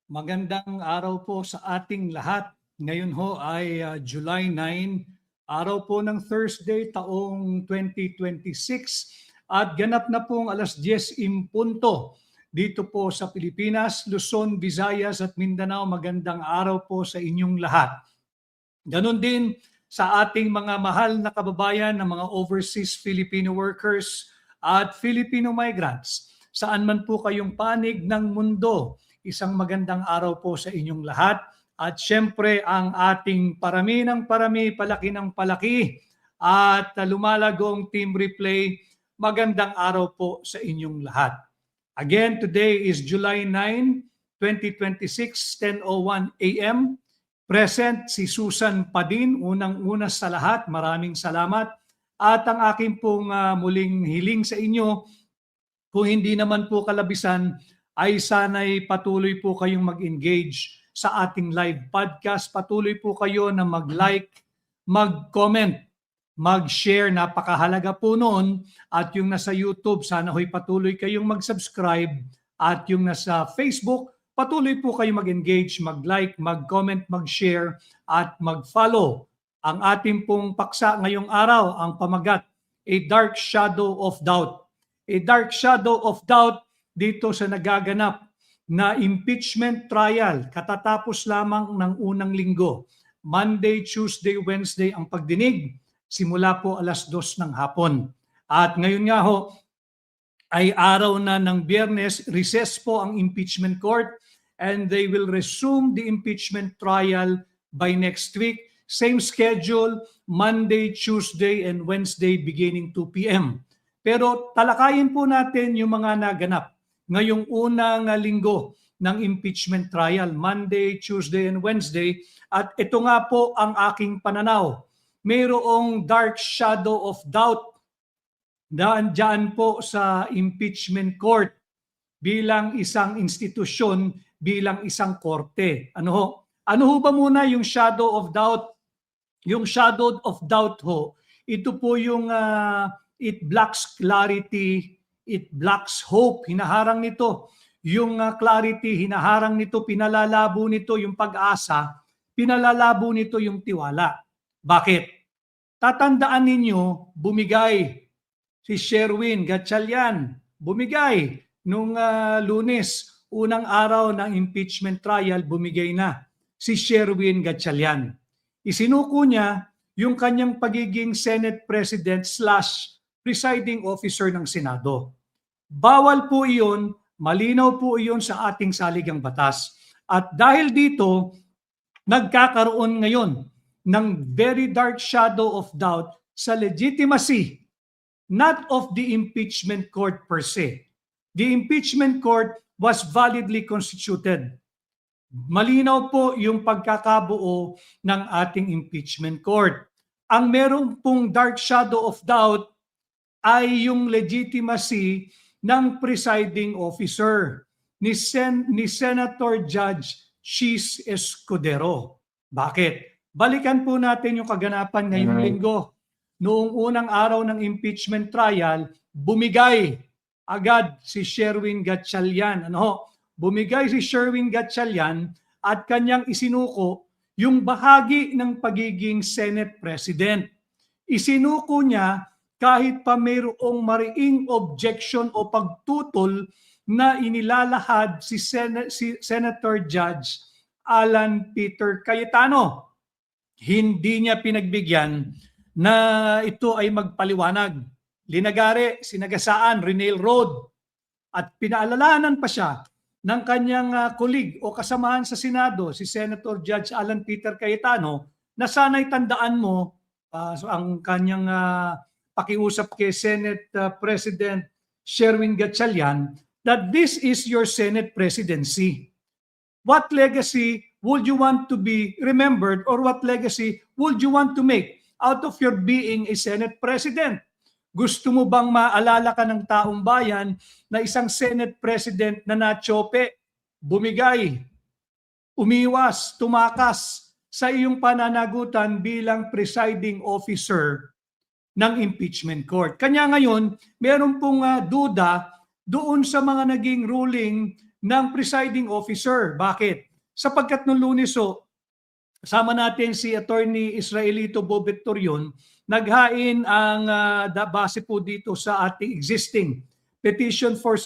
Magandang araw po sa ating lahat. Ngayon ho ay July 9, araw po ng Thursday taong 2026 at ganap na pong alas 10 impunto dito po sa Pilipinas, Luzon, Visayas at Mindanao. Magandang araw po sa inyong lahat. Ganon din sa ating mga mahal na kababayan ng mga overseas Filipino workers at Filipino migrants. Saan man po kayong panig ng mundo, isang magandang araw po sa inyong lahat. At syempre ang ating parami ng parami, palaki ng palaki at lumalagong Team Replay, magandang araw po sa inyong lahat. Again, today is July 9, 2026, 10:01 a.m. Present si Susan Padin, unang-una sa lahat, maraming salamat. At ang aking pong muling hiling sa inyo, kung hindi naman po kalabisan, ay sana'y patuloy po kayong mag-engage sa ating live podcast. Patuloy po kayo na mag-like, mag-comment, mag-share. Napakahalaga po noon. At yung nasa YouTube, sana ho'y patuloy kayong mag-subscribe. At yung nasa Facebook, patuloy po kayo mag-engage, mag-like, mag-comment, mag-share, at mag-follow. Ang ating pong paksa ngayong araw, ang pamagat, A Dark Shadow of Doubt. A dark shadow of doubt dito sa nagaganap na impeachment trial. Katatapos lamang ng unang linggo. Monday, Tuesday, Wednesday ang pagdinig. Simula po alas 2 ng hapon. At ngayon nga ho, ay araw na ng Biyernes, recess po ang impeachment court and they will resume the impeachment trial by next week. Same schedule, Monday, Tuesday, and Wednesday beginning 2 p.m. Pero talakayin po natin yung mga naganap ngayong unang linggo ng impeachment trial, Monday, Tuesday, and Wednesday. At ito nga po ang aking pananaw. Mayroong dark shadow of doubt daan po sa impeachment court bilang isang institusyon, bilang isang korte. Ano ho ba muna yung shadow of doubt? Yung shadow of doubt ho, ito po yung it blocks clarity, it blocks hope. Hinaharang nito yung clarity, hinaharang nito, pinalalabo nito yung pag-asa, pinalalabo nito yung tiwala. Bakit? Tatandaan ninyo, bumigay si Sherwin Gatchalian, bumigay nung Lunes, unang araw ng impeachment trial, bumigay na si Sherwin Gatchalian. Isinuko niya yung kanyang pagiging Senate President / presiding officer ng Senado. Bawal po iyon, malinaw po iyon sa ating saligang batas. At dahil dito, nagkakaroon ngayon ng very dark shadow of doubt sa legitimacy, not of the impeachment court per se. The impeachment court was validly constituted. Malinaw po yung pagkakabuo ng ating impeachment court. Ang meron pong dark shadow of doubt ay yung legitimacy ng presiding officer ni Senator Judge Chis Escudero. Bakit? Balikan po natin yung kaganapan ngayong linggo. Noong unang araw ng impeachment trial, bumigay agad si Sherwin Gatchalian. Bumigay si Sherwin Gatchalian at kanyang isinuko yung bahagi ng pagiging Senate President. Isinuko niya kahit pa mayroong mariing objection o pagtutol na inilalahad si Senator Judge Alan Peter Cayetano. Hindi niya pinagbigyan na ito ay magpaliwanag. Linagare, sinagasaan, Rinail Road. At pinaalalahanan pa siya ng kanyang kulig o kasamahan sa Senado, si Senator Judge Alan Peter Cayetano, na sana'y tandaan mo ang kanyang pakiusap kay Senate President Sherwin Gatchalian that this is your Senate presidency. What legacy would you want to be remembered or what legacy would you want to make out of your being a Senate President? Gusto mo bang maalala ka ng taong bayan na isang Senate President na natsope, bumigay, umiwas, tumakas sa iyong pananagutan bilang presiding officer ng impeachment court? Kanya ngayon, meron pong duda doon sa mga naging ruling ng presiding officer. Bakit? Sapagkat nung Lunes kasama natin si Attorney Israelito Bobettorion, naghain ang base po dito sa ating existing petition for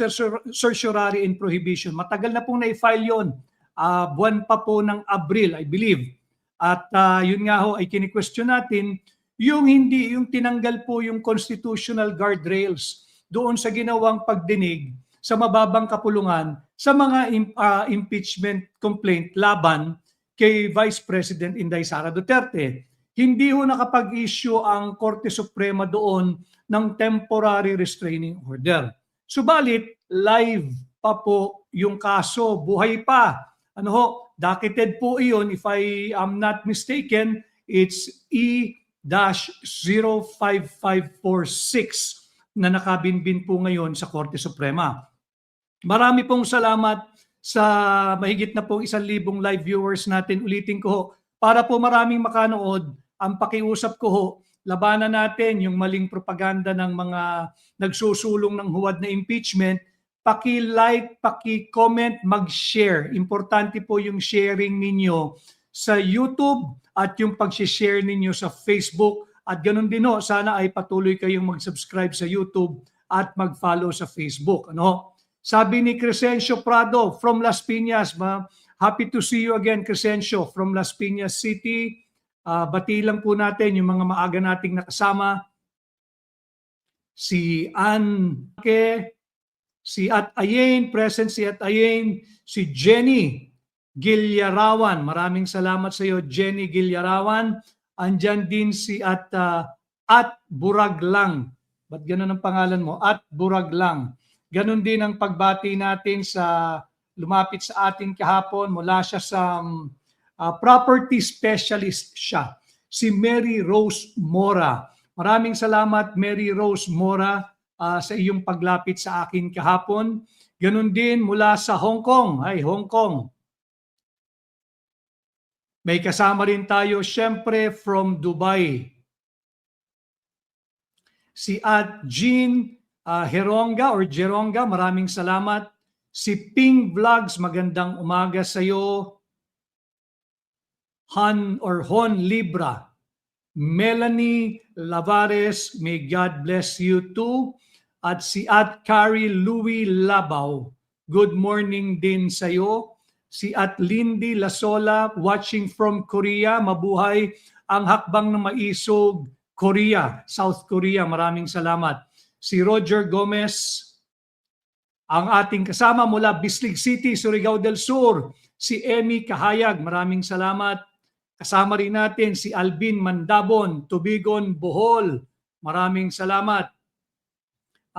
certiorari and prohibition. Matagal na pong na-file yun. Buwan pa po ng Abril, I believe. At yun nga ho ay kini-question natin yung tinanggal po yung constitutional guardrails doon sa ginawang pagdinig sa mababang kapulungan sa mga impeachment complaint laban kay Vice President Inday Sara Duterte. Hindi ho nakapag-issue ang Korte Suprema doon ng temporary restraining order. Subalit, live pa po yung kaso, buhay pa. Docketed po iyon, if I am not mistaken, it's E-05546 na nakabinbin po ngayon sa Korte Suprema. Marami pong salamat sa mahigit na pong 1,000 live viewers natin. Ulitin ko para po maraming makanood, ang pakiusap ko labanan natin yung maling propaganda ng mga nagsusulong ng huwad na impeachment. Paki-like, paki-comment, mag-share. Importante po yung sharing ninyo sa YouTube at yung pag-share ninyo sa Facebook. At ganun din sana ay patuloy kayong mag-subscribe sa YouTube at mag-follow sa Facebook. Sabi ni Crescencio Prado from Las Piñas, happy to see you again, Crescencio, from Las Piñas City. Bati lang po natin yung mga maaga nating nakasama. Si Ann, si At Ayen, present si At Ayen, si Jenny Gilyarawan. Maraming salamat sa iyo, Jenny Gilyarawan. Andyan din si At Buraglang. Ba't ganun ang pangalan mo? At Buraglang. Ganun din ang pagbati natin sa lumapit sa atin kahapon. Mula siya sa property specialist siya. Si Mary Rose Mora. Maraming salamat, Mary Rose Mora, sa iyong paglapit sa akin kahapon. Ganun din mula sa Hong Kong. Ay, Hong Kong. May kasama rin tayo, syempre, from Dubai. Si At Jean Heronga or Jeronga, maraming salamat. Si Ping Vlogs, magandang umaga sa iyo. Han or Hon Libra. Melanie Lavares, may God bless you too. At si At Carrie Louie Labaw, good morning din sa iyo. Si At Lindy Lasola, watching from Korea, mabuhay ang hakbang na maisog Korea, South Korea, maraming salamat. Si Roger Gomez, ang ating kasama mula Bislig City, Surigao del Sur. Si Emmy Kahayag, maraming salamat. Kasama rin natin si Alvin Mandabon, Tubigon, Bohol. Maraming salamat.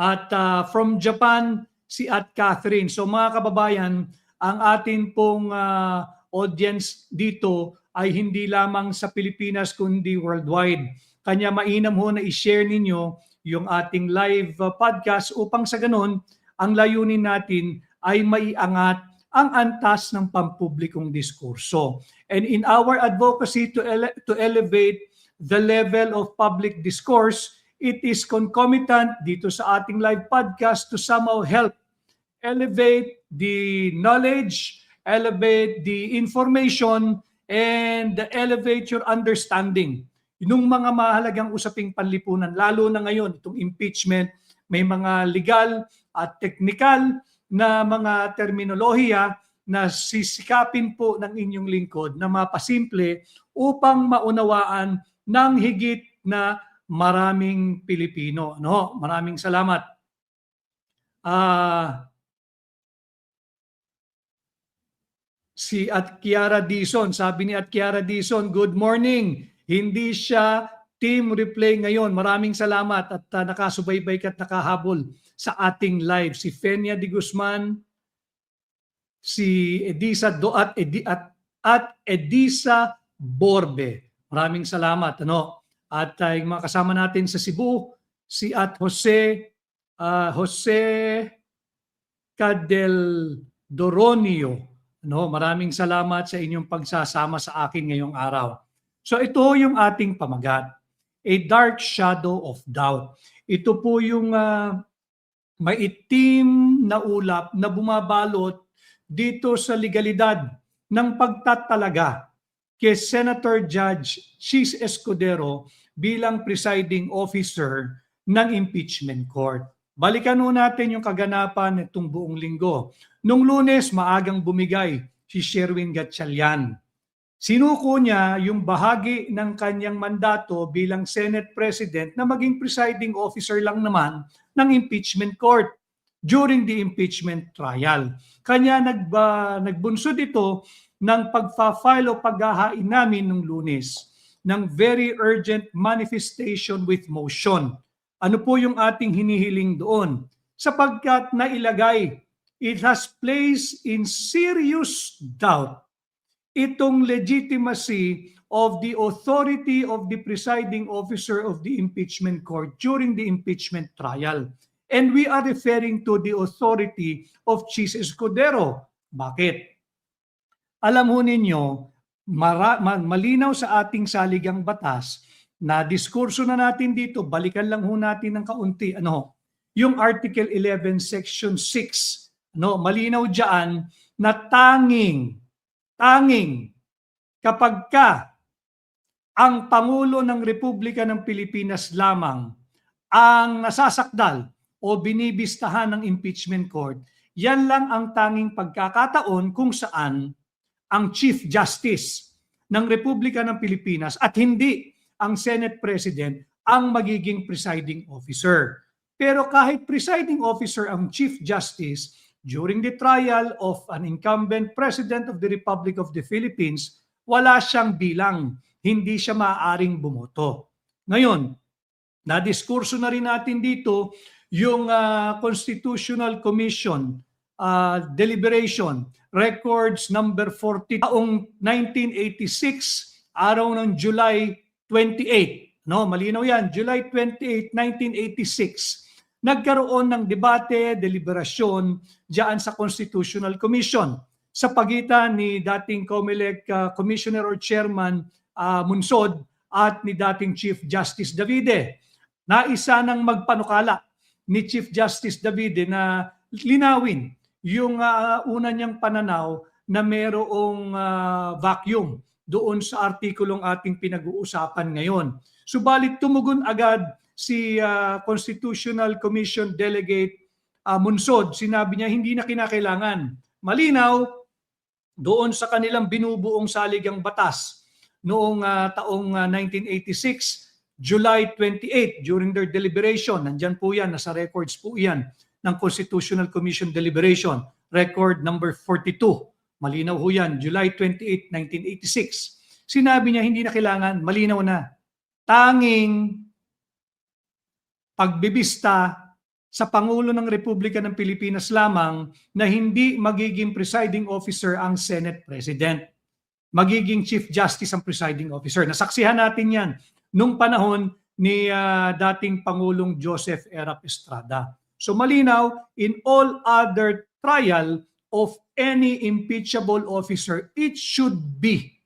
At from Japan, si At Catherine. So mga kababayan, ang atin pong audience dito ay hindi lamang sa Pilipinas kundi worldwide. Kanya mainam ho na i-share ninyo yung ating live podcast upang sa ganun, ang layunin natin ay maiangat ang antas ng pampublikong diskurso. And in our advocacy to elevate the level of public discourse, it is concomitant dito sa ating live podcast to somehow help elevate the knowledge, elevate the information, and elevate your understanding. Yung mga mahalagang usaping panlipunan, lalo na ngayon, itong impeachment, may mga legal at technical na mga terminolohiya na sisikapin po ng inyong lingkod na mapasimple upang maunawaan ng higit na maraming Pilipino. Maraming salamat. Si At Kiara Dison, sabi ni At Kiara Dison, good morning. Hindi siya team replay ngayon. Maraming salamat at nakasubaybay ka at nakahabol sa ating live. Si Fenia de Guzman, si Edisa Doat at Edisa Borbe. Maraming salamat. At yung mga kasama natin sa Cebu, si At Jose Cadeldoronio. Maraming salamat sa inyong pagsasama sa akin ngayong araw. So ito yung ating pamagat, a dark shadow of doubt. Ito po yung maitim na ulap na bumabalot dito sa legalidad ng pagtatalaga kay Senator Judge Chis Escudero bilang presiding officer ng impeachment court. Balikan natin yung kaganapan nitong buong linggo. Nung Lunes, maagang bumigay si Sherwin Gatchalian. Sinuko niya yung bahagi ng kanyang mandato bilang Senate President na maging presiding officer lang naman ng impeachment court during the impeachment trial. Kanya nagbunsod ito ng pagfa-file o paghahain namin nung Lunes ng very urgent manifestation with motion. Ano po yung ating hinihiling doon? Sapagkat nailagay, it has placed in serious doubt itong legitimacy of the authority of the presiding officer of the impeachment court during the impeachment trial. And we are referring to the authority of Chis Escudero. Bakit? Alam ho ninyo, malinaw sa ating saligang batas na diskurso na natin dito, balikan lang ho natin ng kaunti. Yung Article 11, Section 6, malinaw dyan na tanging kapag ka ang Pangulo ng Republika ng Pilipinas lamang ang nasasakdal o binibistahan ng impeachment court, yan lang ang tanging pagkakataon kung saan ang Chief Justice ng Republika ng Pilipinas at hindi ang Senate President ang magiging presiding officer. Pero kahit presiding officer ang Chief Justice, during the trial of an incumbent President of the Republic of the Philippines, wala siyang bilang, hindi siya maaaring bumoto. Ngayon, nadiskurso na rin natin dito yung Constitutional Commission deliberation, records number 40, taong 1986, araw ng July 28. Malinaw yan, July 28, 1986. Nagkaroon ng debate, deliberasyon diyan sa Constitutional Commission sa pagitan ni dating COMELEC Commissioner or Chairman Munsod at ni dating Chief Justice Davide. Naisa nang magpanukala ni Chief Justice Davide na linawin yung una niyang pananaw na mayroong vacuum doon sa artikulong ating pinag-uusapan ngayon. Subalit tumugon agad si Constitutional Commission Delegate Munsod, sinabi niya hindi na kinakailangan. Malinaw doon sa kanilang binubuong saligang batas noong taong 1986, July 28, during their deliberation. Nandyan po yan, nasa records po yan ng Constitutional Commission Deliberation, record number 42. Malinaw ho yan, July 28, 1986. Sinabi niya hindi na kailangan, malinaw na. Tanging pagbibista sa Pangulo ng Republika ng Pilipinas lamang na hindi magiging presiding officer ang Senate President. Magiging Chief Justice ang presiding officer. Nasaksihan natin yan nung panahon ni dating Pangulong Joseph Erap Estrada. So malinaw, in all other trial of any impeachable officer, it should be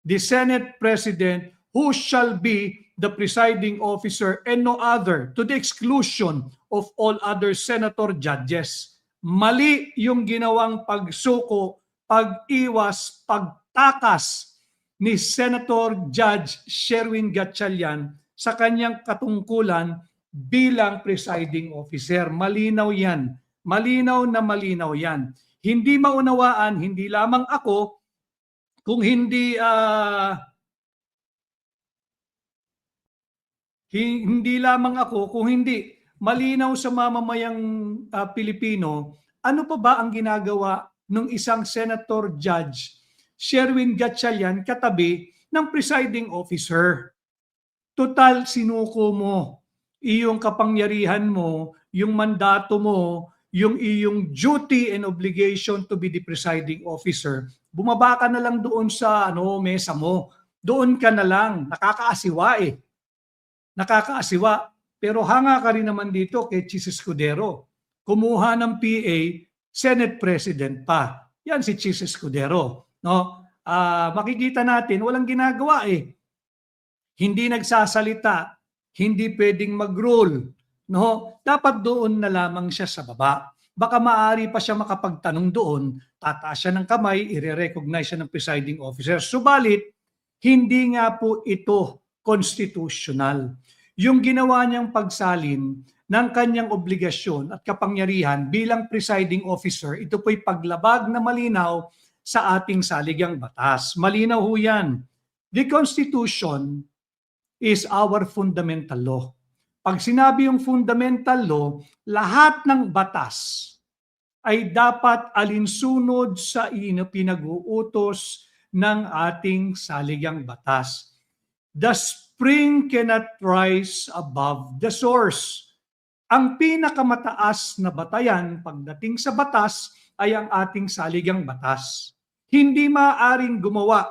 the Senate President who shall be the presiding officer and no other, to the exclusion of all other senator judges. Mali yung ginawang pagsuko, pag-iwas, pagtakas ni Senator Judge Sherwin Gatchalian sa kanyang katungkulan bilang presiding officer. Malinaw yan. Malinaw na malinaw yan. Hindi maunawaan, hindi lamang ako, kung hindi malinaw sa mamamayang Pilipino, ano pa ba ang ginagawa ng isang Senator Judge Sherwin Gatchalian katabi ng presiding officer? Total, sinuko mo iyong kapangyarihan mo, yung mandato mo, yung iyong duty and obligation to be the presiding officer. Bumaba ka na lang doon sa mesa mo. Doon ka na lang. Nakakaasiwa eh. Nakakaasiwa. Pero hanga ka rin naman dito kay Chis Escudero. Kumuha ng PA, Senate President pa. Yan si Chis Escudero. Makikita natin, walang ginagawa eh. Hindi nagsasalita, hindi pwedeng mag-rule. Dapat doon na lamang siya sa baba. baka maaari pa siya makapagtanong doon, tataas siya ng kamay, i-recognize siya ng presiding officer. Subalit, hindi nga po ito constitutional. Yung ginawa niyang pagsalin ng kanyang obligasyon at kapangyarihan bilang presiding officer, ito po'y paglabag na malinaw sa ating saligang batas. Malinaw ho yan. The Constitution is our fundamental law. Pag sinabi yung fundamental law, lahat ng batas ay dapat alinsunod sa pinag-uutos ng ating saligang batas. The spring cannot rise above the source. Ang pinakamataas na batayan pagdating sa batas ay ang ating saligang batas. Hindi maaaring gumawa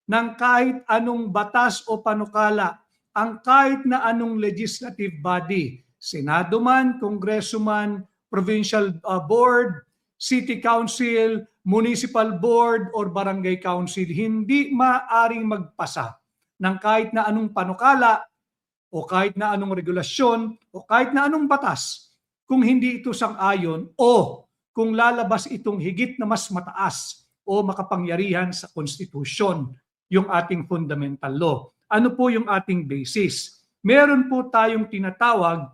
ng kahit anong batas o panukala ang kahit na anong legislative body, Senado man, Kongreso man, Provincial Board, City Council, Municipal Board, or Barangay Council, hindi maaaring magpasa ng kahit na anong panukala o kahit na anong regulasyon o kahit na anong batas kung hindi ito sang-ayon o kung lalabas itong higit na mas mataas o makapangyarihan sa Constitution, yung ating fundamental law. Ano po yung ating basis? Meron po tayong tinatawag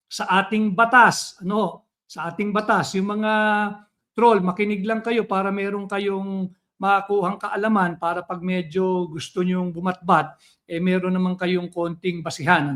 sa ating batas. Sa ating batas, yung mga troll, makinig lang kayo para meron kayong makakuhang kaalaman para pag medyo gusto nyong bumatbat, meron naman kayong konting basihan.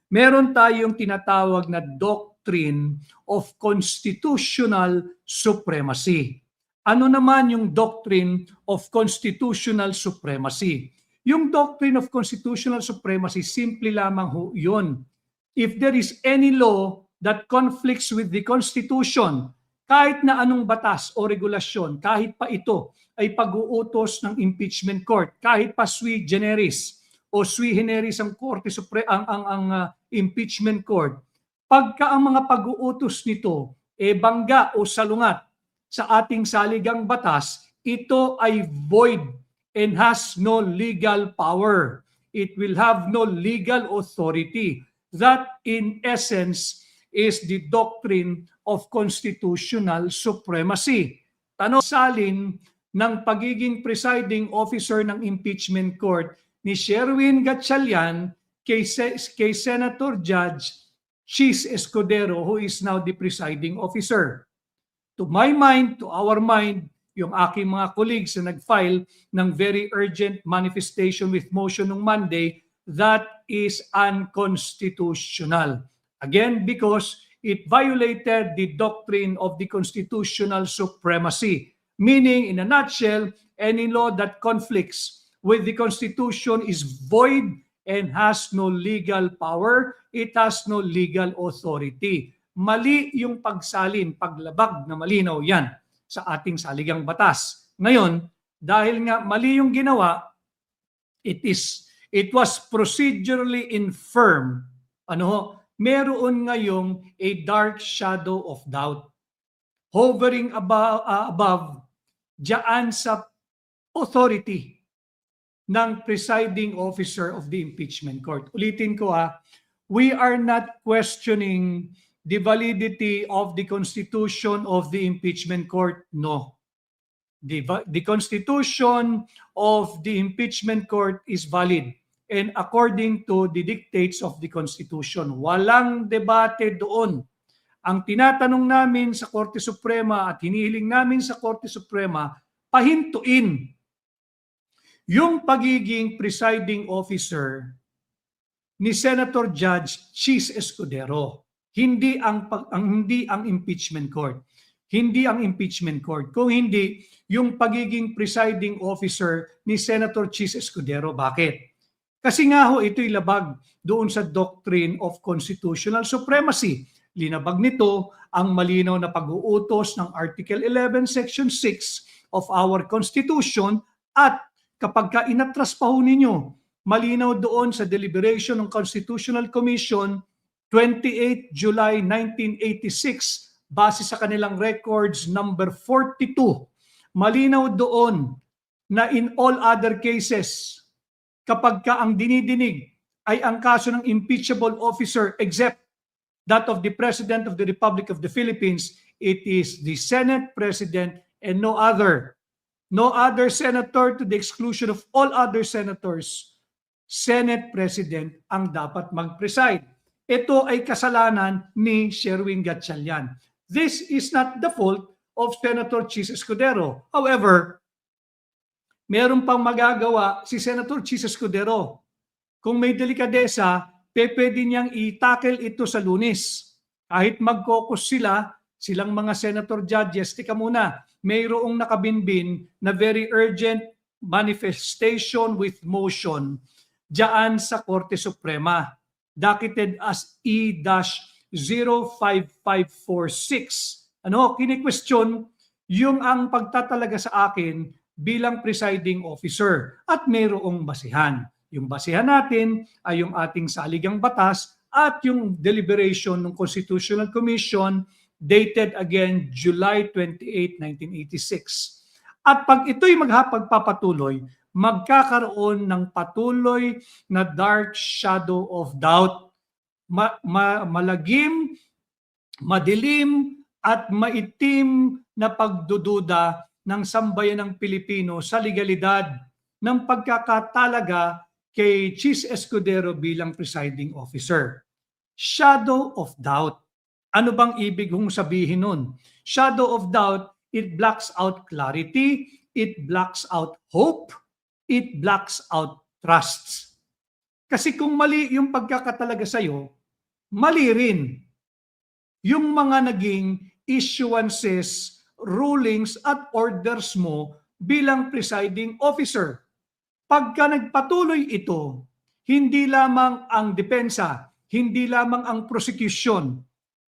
Meron tayong tinatawag na Doctrine of Constitutional Supremacy. Ano naman yung Doctrine of Constitutional Supremacy? Yung Doctrine of Constitutional Supremacy, simple lamang ho yun. If there is any law that conflicts with the Constitution, kahit na anong batas o regulasyon, kahit pa ito ay pag-uutos ng impeachment court, kahit pa sui generis o sui generis ang Korte ang impeachment court, pagka ang mga pag-uutos nito bangga o salungat sa ating saligang batas, ito ay void and has no legal power. It will have no legal authority. That in essence is the doctrine of constitutional supremacy. Salin ng pagiging presiding officer ng impeachment court ni Sherwin Gatchalian kay Senator Judge Chis Escudero, who is now the presiding officer. To my mind, to our mind, yung aking mga colleagues na nag-file ng very urgent manifestation with motion nung Monday, that is unconstitutional. Again, because it violated the doctrine of the constitutional supremacy. Meaning, in a nutshell, any law that conflicts with the Constitution is void and has no legal power. It has no legal authority. Mali yung pagsalin, paglabag na malinaw yan sa ating saligang batas. Ngayon, dahil nga mali yung ginawa, it was procedurally infirm. Meron ngayong a dark shadow of doubt hovering above diyan sa authority ng presiding officer of the impeachment court. Ulitin ko we are not questioning the validity of the constitution of the impeachment court. No. The constitution of the impeachment court is valid and according to the dictates of the Constitution. Walang debate doon. Ang tinatanong namin sa Korte Suprema at hinihiling namin sa Korte Suprema, pahintuin yung pagiging presiding officer ni Senator Judge Chis Escudero. Hindi ang impeachment court. Hindi ang impeachment court. Kung hindi, yung pagiging presiding officer ni Senator Chis Escudero. Bakit? Kasi nga ho, ito'y labag doon sa doctrine of constitutional supremacy. Linabag nito ang malinaw na pag-uutos ng Article 11, Section 6 of our Constitution at kapag inatras pa ho ninyo, malinaw doon sa deliberation ng Constitutional Commission 28 July 1986 base sa kanilang records number 42. Malinaw doon na in all other cases, kapag ang dinidinig ay ang kaso ng impeachable officer except that of the President of the Republic of the Philippines, it is the Senate President and no other. No other senator, to the exclusion of all other senators. Senate President ang dapat mag-preside. Ito ay kasalanan ni Sherwin Gatchalian. This is not the fault of Senator Chis Escudero. However, meron pang magagawa si Senator Chis Escudero. Kung may delikadesa, pwede niyang i-tackle ito sa Lunes. Kahit mag-caucus silang mga senator judges, tika muna, mayroong nakabinbin na very urgent manifestation with motion diyan sa Korte Suprema, docketed as E-05546. Kini-question yung ang pagtatalaga sa akin bilang presiding officer at mayroong basihan. Yung basihan natin ay yung ating saligang batas at yung deliberation ng Constitutional Commission dated again July 28, 1986. At pag ito'y magpapatuloy, magkakaroon ng patuloy na dark shadow of doubt. Malagim, madilim, at maitim na pagdududa ng sambayan ng Pilipino sa legalidad ng pagkakatalaga kay Chis Escudero bilang presiding officer. Shadow of doubt. Ano bang ibig kong sabihin nun? Shadow of doubt, it blocks out clarity, it blocks out hope, it blocks out trusts. Kasi kung mali yung pagkakatalaga sa'yo, mali rin yung mga naging issuances, rulings at orders mo bilang presiding officer. Pagka nagpatuloy ito, hindi lamang ang depensa, hindi lamang ang prosecution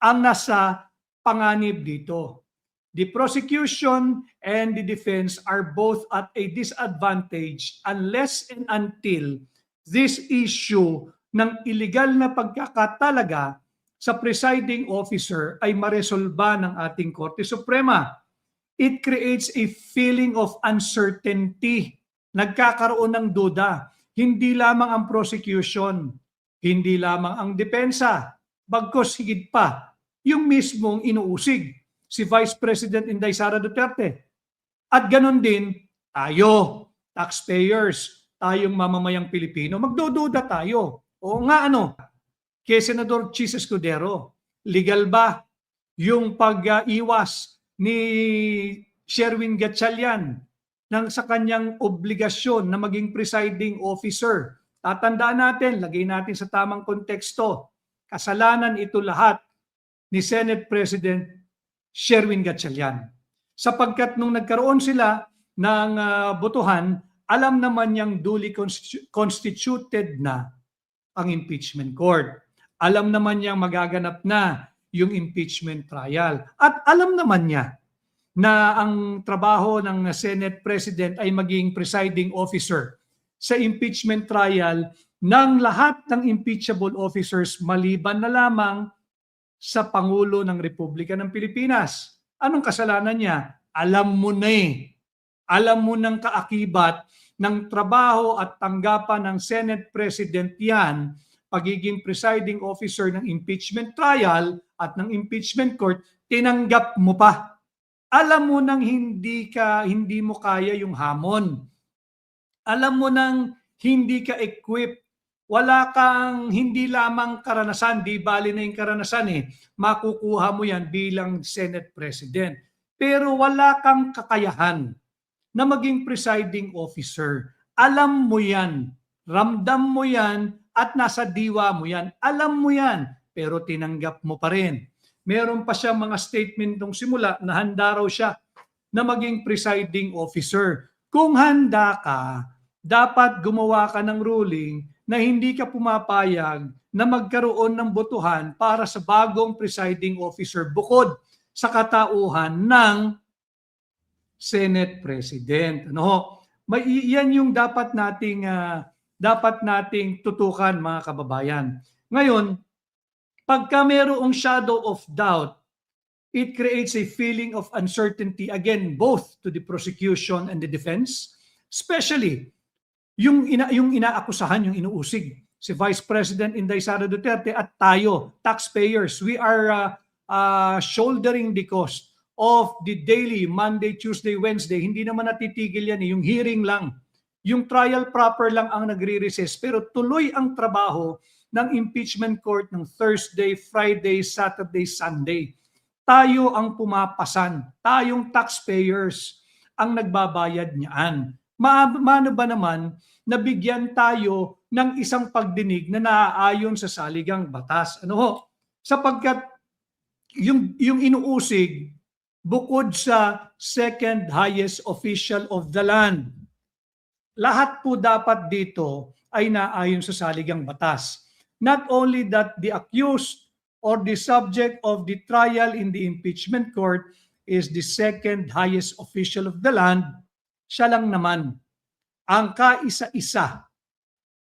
ang nasa panganib dito. The prosecution and the defense are both at a disadvantage unless and until this issue ng illegal na pagkakatalaga sa presiding officer ay maresolba ng ating Korte Suprema. It creates a feeling of uncertainty. Nagkakaroon ng duda. Hindi lamang ang prosecution, hindi lamang ang depensa, bagkus higit pa yung mismong inuusig si Vice President Inday Sara Duterte. At ganon din, tayo, taxpayers, tayong mamamayang Pilipino, magdududa tayo. O nga kay Senador Chis Escudero, legal ba yung pag-iwas ni Sherwin Gatchalian sa kanyang obligasyon na maging presiding officer? Tatandaan natin, lagay natin sa tamang konteksto, kasalanan ito lahat ni Senate President Sherwin Gatchalian. Sapagkat nung nagkaroon sila ng botohan, alam naman niyang duly constituted na ang impeachment court. Alam naman niyang magaganap na yung impeachment trial. At alam naman niya na ang trabaho ng Senate President ay maging presiding officer sa impeachment trial ng lahat ng impeachable officers maliban na lamang sa Pangulo ng Republika ng Pilipinas. Anong kasalanan niya? Alam mo na Alam mo ng kaakibat ng trabaho at tanggapan ng Senate President yan, pagiging presiding officer ng impeachment trial at ng impeachment court, tinanggap mo pa. Alam mo nang hindi mo kaya yung hamon. Alam mo nang hindi ka equipped. Wala kang hindi lamang karanasan, di bali na yung karanasan makukuha mo yan bilang Senate President. Pero wala kang kakayahan na maging presiding officer. Alam mo yan, ramdam mo yan, at nasa diwa mo yan. Alam mo yan, pero tinanggap mo pa rin. Meron pa siyang mga statement nung simula na handa raw siya na maging presiding officer. Kung handa ka, dapat gumawa ka ng ruling na hindi ka pumapayag na magkaroon ng botohan para sa bagong presiding officer bukod sa katauhan ng Senate President. Yan yung dapat nating tutukan, mga kababayan. Ngayon, pagka mayroong shadow of doubt, it creates a feeling of uncertainty, again, both to the prosecution and the defense, especially yung inaakusahan, yung inuusig, si Vice President Inday Sara Duterte at tayo, taxpayers. We are shouldering the cost of the daily, Monday, Tuesday, Wednesday. Hindi naman natitigil yan, yung hearing lang. Yung trial proper lang ang nagre-recess, pero tuloy ang trabaho ng impeachment court ng Thursday, Friday, Saturday, Sunday. Tayo ang pumapasan. Tayong taxpayers ang nagbabayad niyan. Maano ba naman na bigyan tayo ng isang pagdinig na naaayon sa saligang batas? Ano ho? Sapagkat yung inuusig, bukod sa second highest official of the land, lahat po dapat dito ay naayon sa saligang batas. Not only that the accused or the subject of the trial in the impeachment court is the second highest official of the land, siya lang naman ang kaisa-isa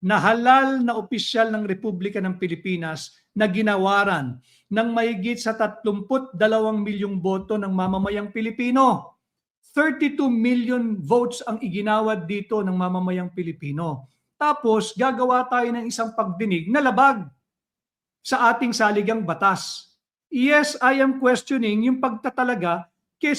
na halal na opisyal ng Republika ng Pilipinas na ginawaran ng mahigit sa 32 milyong boto ng mamamayang Pilipino. 32 million votes ang iginawad dito ng mamamayang Pilipino. Tapos gagawa tayo ng isang pagdinig na labag sa ating saligang batas. Yes, I am questioning yung pagtatalaga kay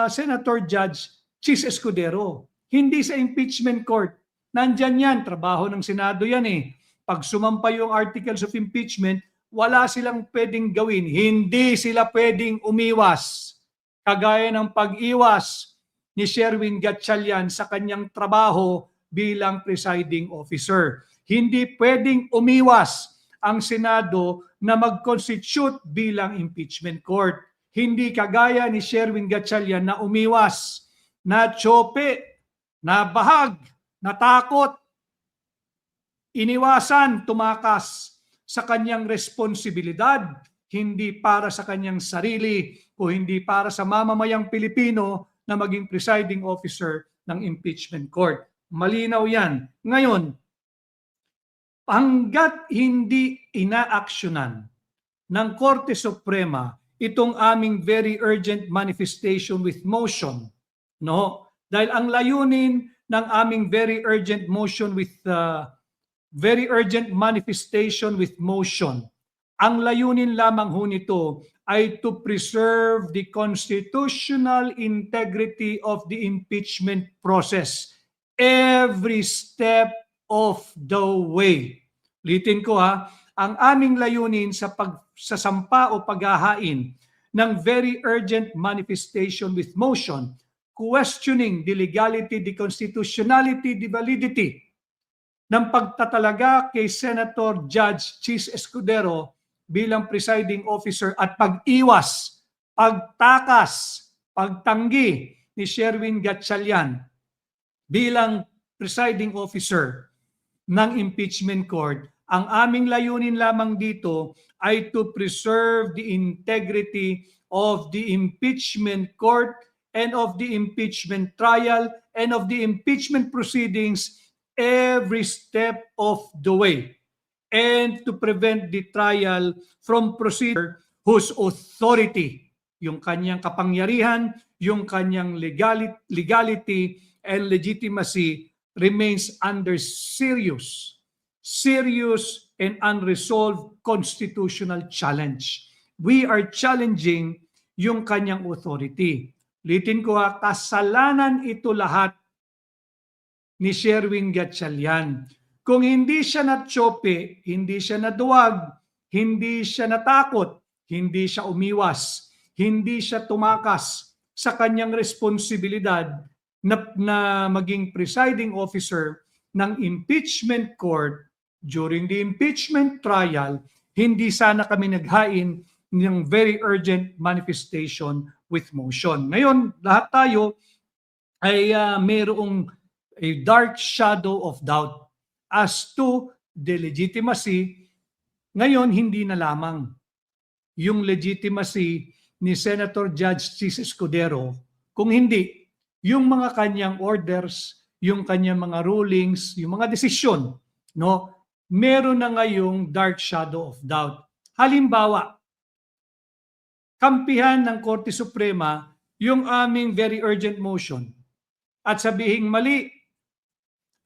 Senator Judge Chis Escudero. Hindi sa impeachment court. Nandyan yan, trabaho ng Senado yan eh. Pag sumampa yung articles of impeachment, wala silang pwedeng gawin. Hindi sila pwedeng umiwas. Kagaya ng pag-iwas ni Sherwin Gatchalian sa kanyang trabaho bilang presiding officer. Hindi pwedeng umiwas ang Senado na mag-constitute bilang impeachment court. Hindi kagaya ni Sherwin Gatchalian na umiwas, na tsope, na bahag, natakot, iniwasan, tumakas sa kanyang responsibilidad, hindi para sa kanyang sarili o hindi para sa mamamayang Pilipino na maging presiding officer ng impeachment court. Malinaw yan. Ngayon, hanggat hindi inaaksyonan ng Korte Suprema itong aming very urgent manifestation with motion, no? Dahil ang layunin ng aming very urgent manifestation with motion, ang layunin lamang ho nito ay to preserve the constitutional integrity of the impeachment process every step of the way. Ulitin ko ha, ang aming layunin sa pagsasampa o paghahain ng very urgent manifestation with motion, questioning the legality, the constitutionality, the validity ng pagtatalaga kay Senator Judge Chis Escudero bilang presiding officer at pag-iwas, pagtakas, pagtanggi ni Sherwin Gatchalian bilang presiding officer ng impeachment court. Ang aming layunin lamang dito ay to preserve the integrity of the impeachment court and of the impeachment trial and of the impeachment proceedings every step of the way, and to prevent the trial from procedure whose authority, yung kanyang kapangyarihan, yung kanyang legality and legitimacy remains under serious and unresolved constitutional challenge. We are challenging yung kanyang authority. Litin ko ha, kasalanan ito lahat ni Sherwin Gatchalian. Kung hindi siya natsope, hindi siya naduwag, hindi siya natakot, hindi siya umiwas, hindi siya tumakas sa kanyang responsibilidad na maging presiding officer ng impeachment court during the impeachment trial, hindi sana kami naghain ng very urgent manifestation with motion. Ngayon, lahat tayo ay mayroong a dark shadow of doubt as to the legitimacy. Ngayon, hindi na lamang yung legitimacy ni Senator Judge Chis Escudero, kung hindi yung mga kanyang orders, yung kanyang mga rulings, yung mga desisyon, no? Meron na ngayong dark shadow of doubt. Halimbawa, kampihan ng Korte Suprema yung aming very urgent motion at sabihing mali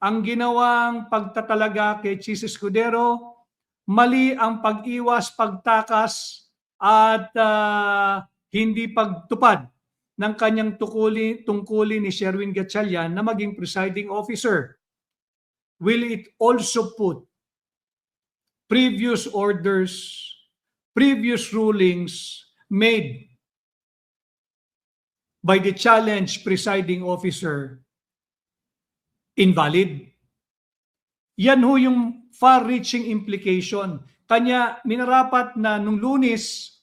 ang ginawang pagtatalaga kay Chis Escudero, mali ang pag-iwas, pagtakas at hindi pagtupad ng kanyang tungkulin ni Sherwin Gatchalian na maging presiding officer? Will it also put previous orders, previous rulings made by the challenged presiding officer invalid? Yan ho yung far-reaching implication. Kanya minarapat na nung Lunes,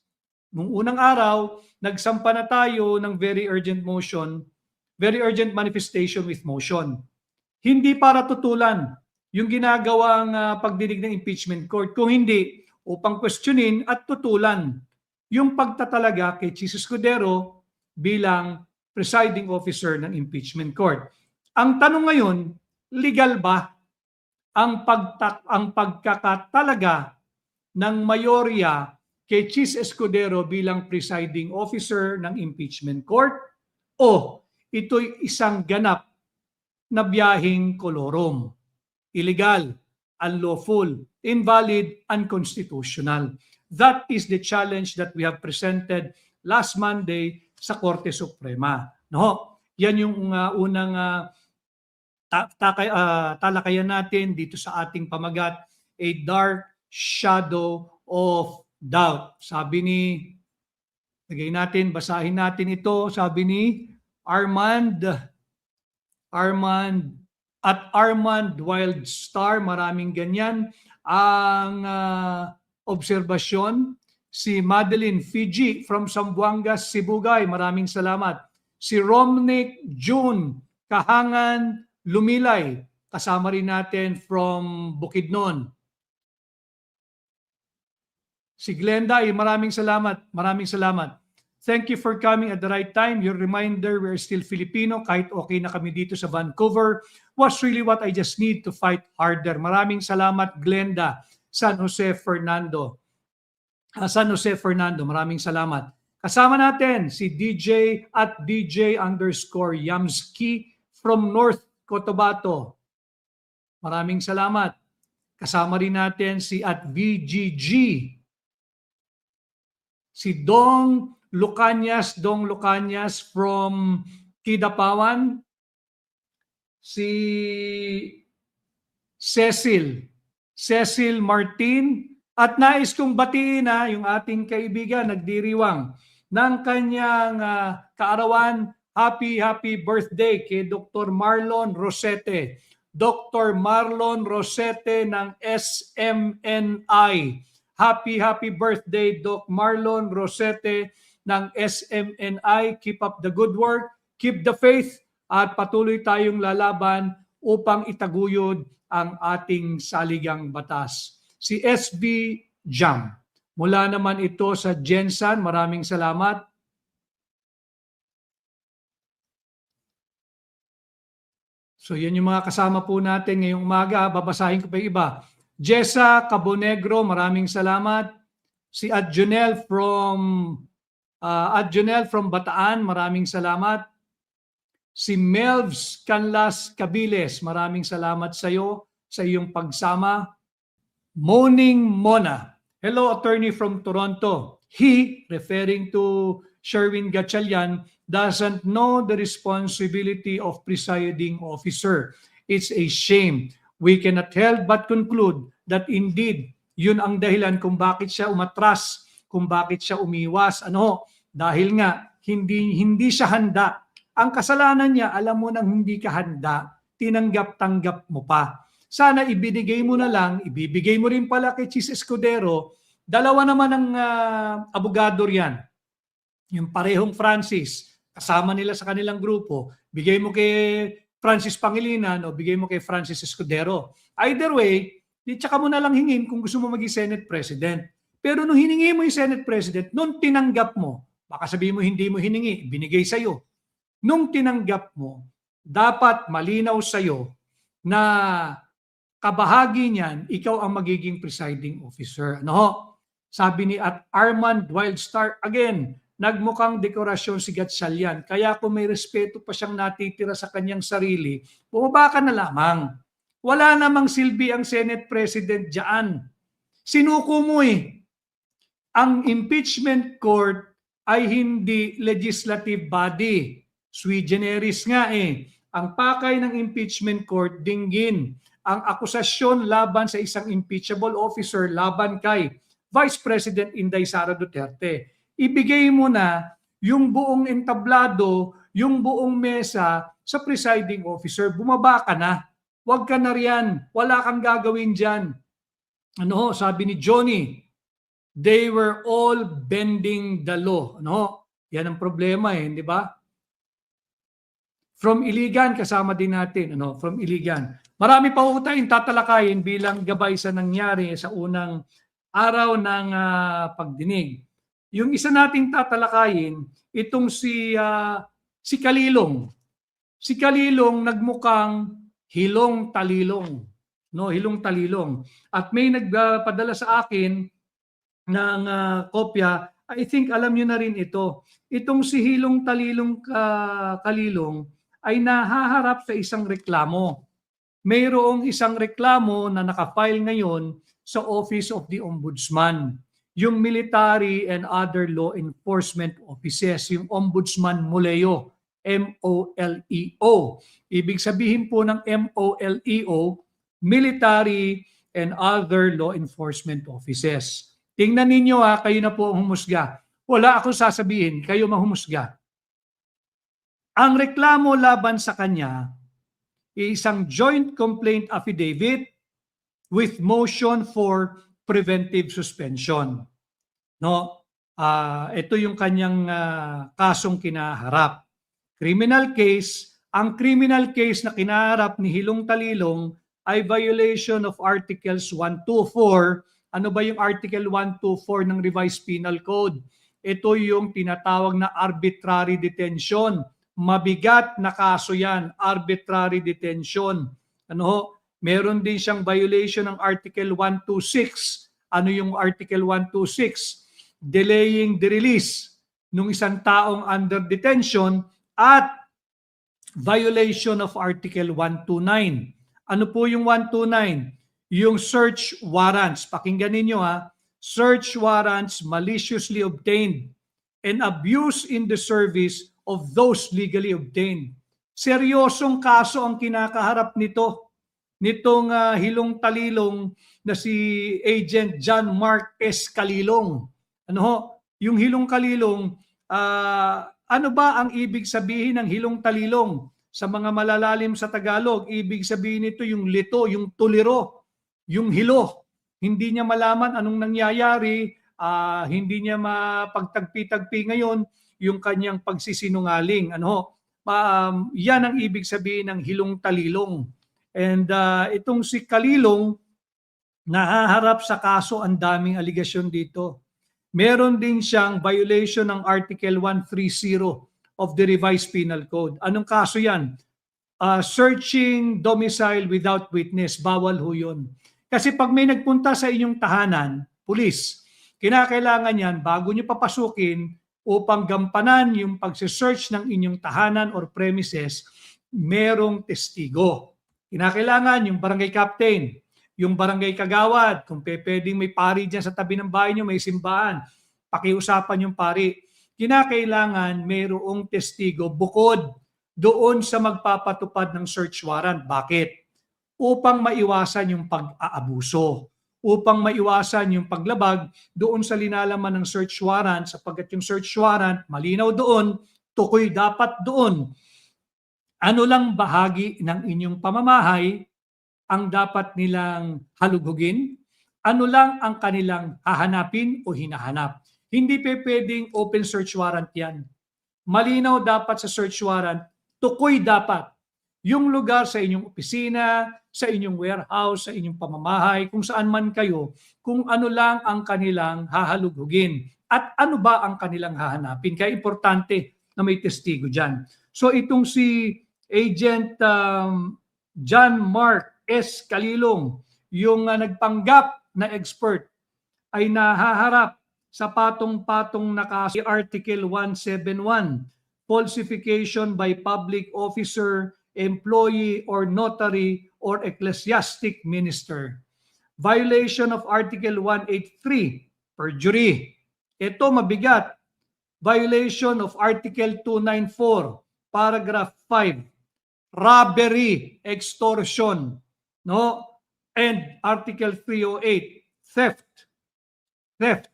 nung unang araw, nagsampa na tayo ng very urgent manifestation with motion. Hindi para tutulan yung ginagawang pagdinig ng impeachment court, kung hindi upang questionin at tutulan yung pagtatalaga kay Chis Escudero bilang presiding officer ng impeachment court. Ang tanong ngayon, legal ba ang pagkakatalaga ng mayorya kay Chis Escudero bilang presiding officer ng impeachment court, o ito'y isang ganap na biyaheng kolorom? Illegal, unlawful, invalid, unconstitutional. That is the challenge that we have presented last Monday sa Korte Suprema. No? Yan yung unang talakayan natin dito sa ating pamagat, a dark shadow of doubt. Sabi ni, basahin natin ito, sabi ni Armand Wildstar, maraming ganyan ang obserbasyon. Si Madeline Fiji from Zamboanga, Sibugay, maraming salamat. Si Romnick June Kahangan Lumilay, kasama rin natin from Bukidnon. Si Glenda, maraming salamat. Thank you for coming at the right time. Your reminder, we're still Filipino, kahit okay na kami dito sa Vancouver, was really what I just need to fight harder. Maraming salamat, Glenda. San Jose Fernando, maraming salamat. Kasama natin si DJ at DJ_Yamski from North Cotabato. Maraming salamat. Kasama rin natin si at VGG. Si Dong Lucanias from Kidapawan. Si Cecil Martin. At nais kong batiin yung ating kaibigan nagdiriwang ng kanyang kaarawan. Happy birthday kay Dr. Marlon Rosete. Dr. Marlon Rosete ng SMNI. Happy birthday, Doc Marlon Rosete ng SMNI. Keep up the good work, keep the faith, at patuloy tayong lalaban upang itaguyod ang ating saligang batas. Si SB Jam, mula naman ito sa Jensan, maraming salamat. So yan yung mga kasama po natin ngayong umaga. Babasahin ko pa yung iba. Jessa Cabonegro, maraming salamat. Si Adjonel from Bataan, maraming salamat. Si Melvs Canlas Cabiles, maraming salamat sa iyo sa iyong pagsama. Moning Mona, hello, attorney from Toronto. He, referring to Sherwin Gatchalian, doesn't know the responsibility of presiding officer. It's a shame. We cannot help but conclude that indeed, yun ang dahilan kung bakit siya umatras, kung bakit siya umiwas. Dahil nga, hindi siya handa. Ang kasalanan niya, alam mo nang hindi ka handa, tinanggap-tanggap mo pa. Sana ibinigay mo na lang, ibibigay mo rin pala kay Chis Escudero. Dalawa naman ang abogado riyan. Yung parehong Francis, kasama nila sa kanilang grupo, bigay mo kay Francis Pangilinan o bigay mo kay Francis Escudero. Either way, tsaka mo na lang hingin kung gusto mo maging Senate President. Pero nung hiningi mo yung Senate President, nung tinanggap mo, baka sabihin mo hindi mo hiningi, binigay sa'yo. Nung tinanggap mo, dapat malinaw sa'yo na kabahagi niyan, ikaw ang magiging presiding officer. Sabi ni at Armand Wildstar, again, nagmukhang dekorasyon si Gatchalian. Kaya kung may respeto pa siyang natitira sa kanyang sarili, bumaba ka na lamang. Wala namang silbi ang Senate President dyan. Sinuko mo Ang impeachment court ay hindi legislative body. Sui generis nga eh. Ang pakay ng impeachment court, dinggin ang akusasyon laban sa isang impeachable officer laban kay Vice President Inday Sara Duterte. Ibigay mo na yung buong entablado, yung buong mesa sa presiding officer. Bumaba ka na. Huwag ka na riyan. Wala kang gagawin dyan. Ano, sabi ni Johnny, they were all bending the law. Ano? Yan ang problema eh, di ba? From Iligan, kasama din natin. Ano? From Iligan. Marami pa po tayong tatalakayin bilang gabay sa nangyari sa unang araw ng pagdinig. Yung isa nating tatalakayin, itong si Kalilong. Si Kalilong nagmukhang hilong talilong. No, hilong talilong. At may nagpadala sa akin ng kopya, I think alam niyo na rin ito. Itong si Hilong Talilong Kalilong ay nahaharap sa isang reklamo. Mayroong isang reklamo na nakafile ngayon sa Office of the Ombudsman. Yung military and other law enforcement offices, yung Ombudsman MOLEO, MOLEO. Ibig sabihin po ng MOLEO, military and other law enforcement offices. Tingnan ninyo kayo na po ang humusga. Wala akong sasabihin, kayo mahumusga. Ang reklamo laban sa kanya isang joint complaint affidavit with motion for preventive suspension. No? Ito yung kanyang kasong kinaharap. Criminal case, ang criminal case na kinaharap ni Hilong Talilong ay violation of Articles 124. Ano ba yung Article 124 ng Revised Penal Code? Ito yung tinatawag na arbitrary detention. Mabigat na kaso yan, arbitrary detention. Ano? Meron din siyang violation ng Article 126. Ano yung Article 126? Delaying the release ng isang taong under detention at violation of Article 129. Ano po yung 129? Yung search warrants. Pakinggan ninyo search warrants maliciously obtained and abuse in the service of those legally obtained. Seryosong kaso ang kinakaharap nitong Hilong Talilong na si Agent John Mark S. Kalilong. Ano ho? Yung Hilong Kalilong, ano ba ang ibig sabihin ng Hilong Talilong? Sa mga malalalim sa Tagalog, ibig sabihin nito yung lito, yung tuliro, yung hilo. Hindi niya malaman anong nangyayari, hindi niya mapagtagpi-tagpi ngayon yung kanyang pagsisinungaling. Yan ang ibig sabihin ng Hilong Talilong. And itong si Kalilong, nahaharap sa kaso, ang daming aligasyon dito. Meron din siyang violation ng Article 130 of the Revised Penal Code. Anong kaso yan? Searching domicile without witness. Bawal ho yun. Kasi pag may nagpunta sa inyong tahanan, pulis, kinakailangan yan bago nyo papasukin upang gampanan yung pagsisearch ng inyong tahanan or premises, merong testigo. Kinakailangan yung barangay captain, yung barangay kagawad, kung pwedeng may pari dyan sa tabi ng bahay nyo, may simbahan, pakiusapan yung pari. Kinakailangan mayroong testigo bukod doon sa magpapatupad ng search warrant. Bakit? Upang maiwasan yung pag-aabuso, upang maiwasan yung paglabag doon sa linalaman ng search warrant, sapagkat yung search warrant, malinaw doon, tukoy dapat doon. Ano lang bahagi ng inyong pamamahay ang dapat nilang halugugin? Ano lang ang kanilang hahanapin o hinahanap? Hindi pwedeng open search warrant yan. Malinaw dapat sa search warrant, tukoy dapat yung lugar sa inyong opisina, sa inyong warehouse, sa inyong pamamahay, kung saan man kayo, kung ano lang ang kanilang hahalugugin at ano ba ang kanilang hahanapin. Kaya importante na may testigo dyan. So itong si Agent John Mark S. Kalilong, yung nagpanggap na expert, ay nahaharap sa patong-patong na kaso Article 171, falsification by public officer, employee or notary or ecclesiastic minister. Violation of Article 183, perjury. Ito mabigat. Violation of Article 294, Paragraph 5, robbery, extortion, no? And Article 308, theft,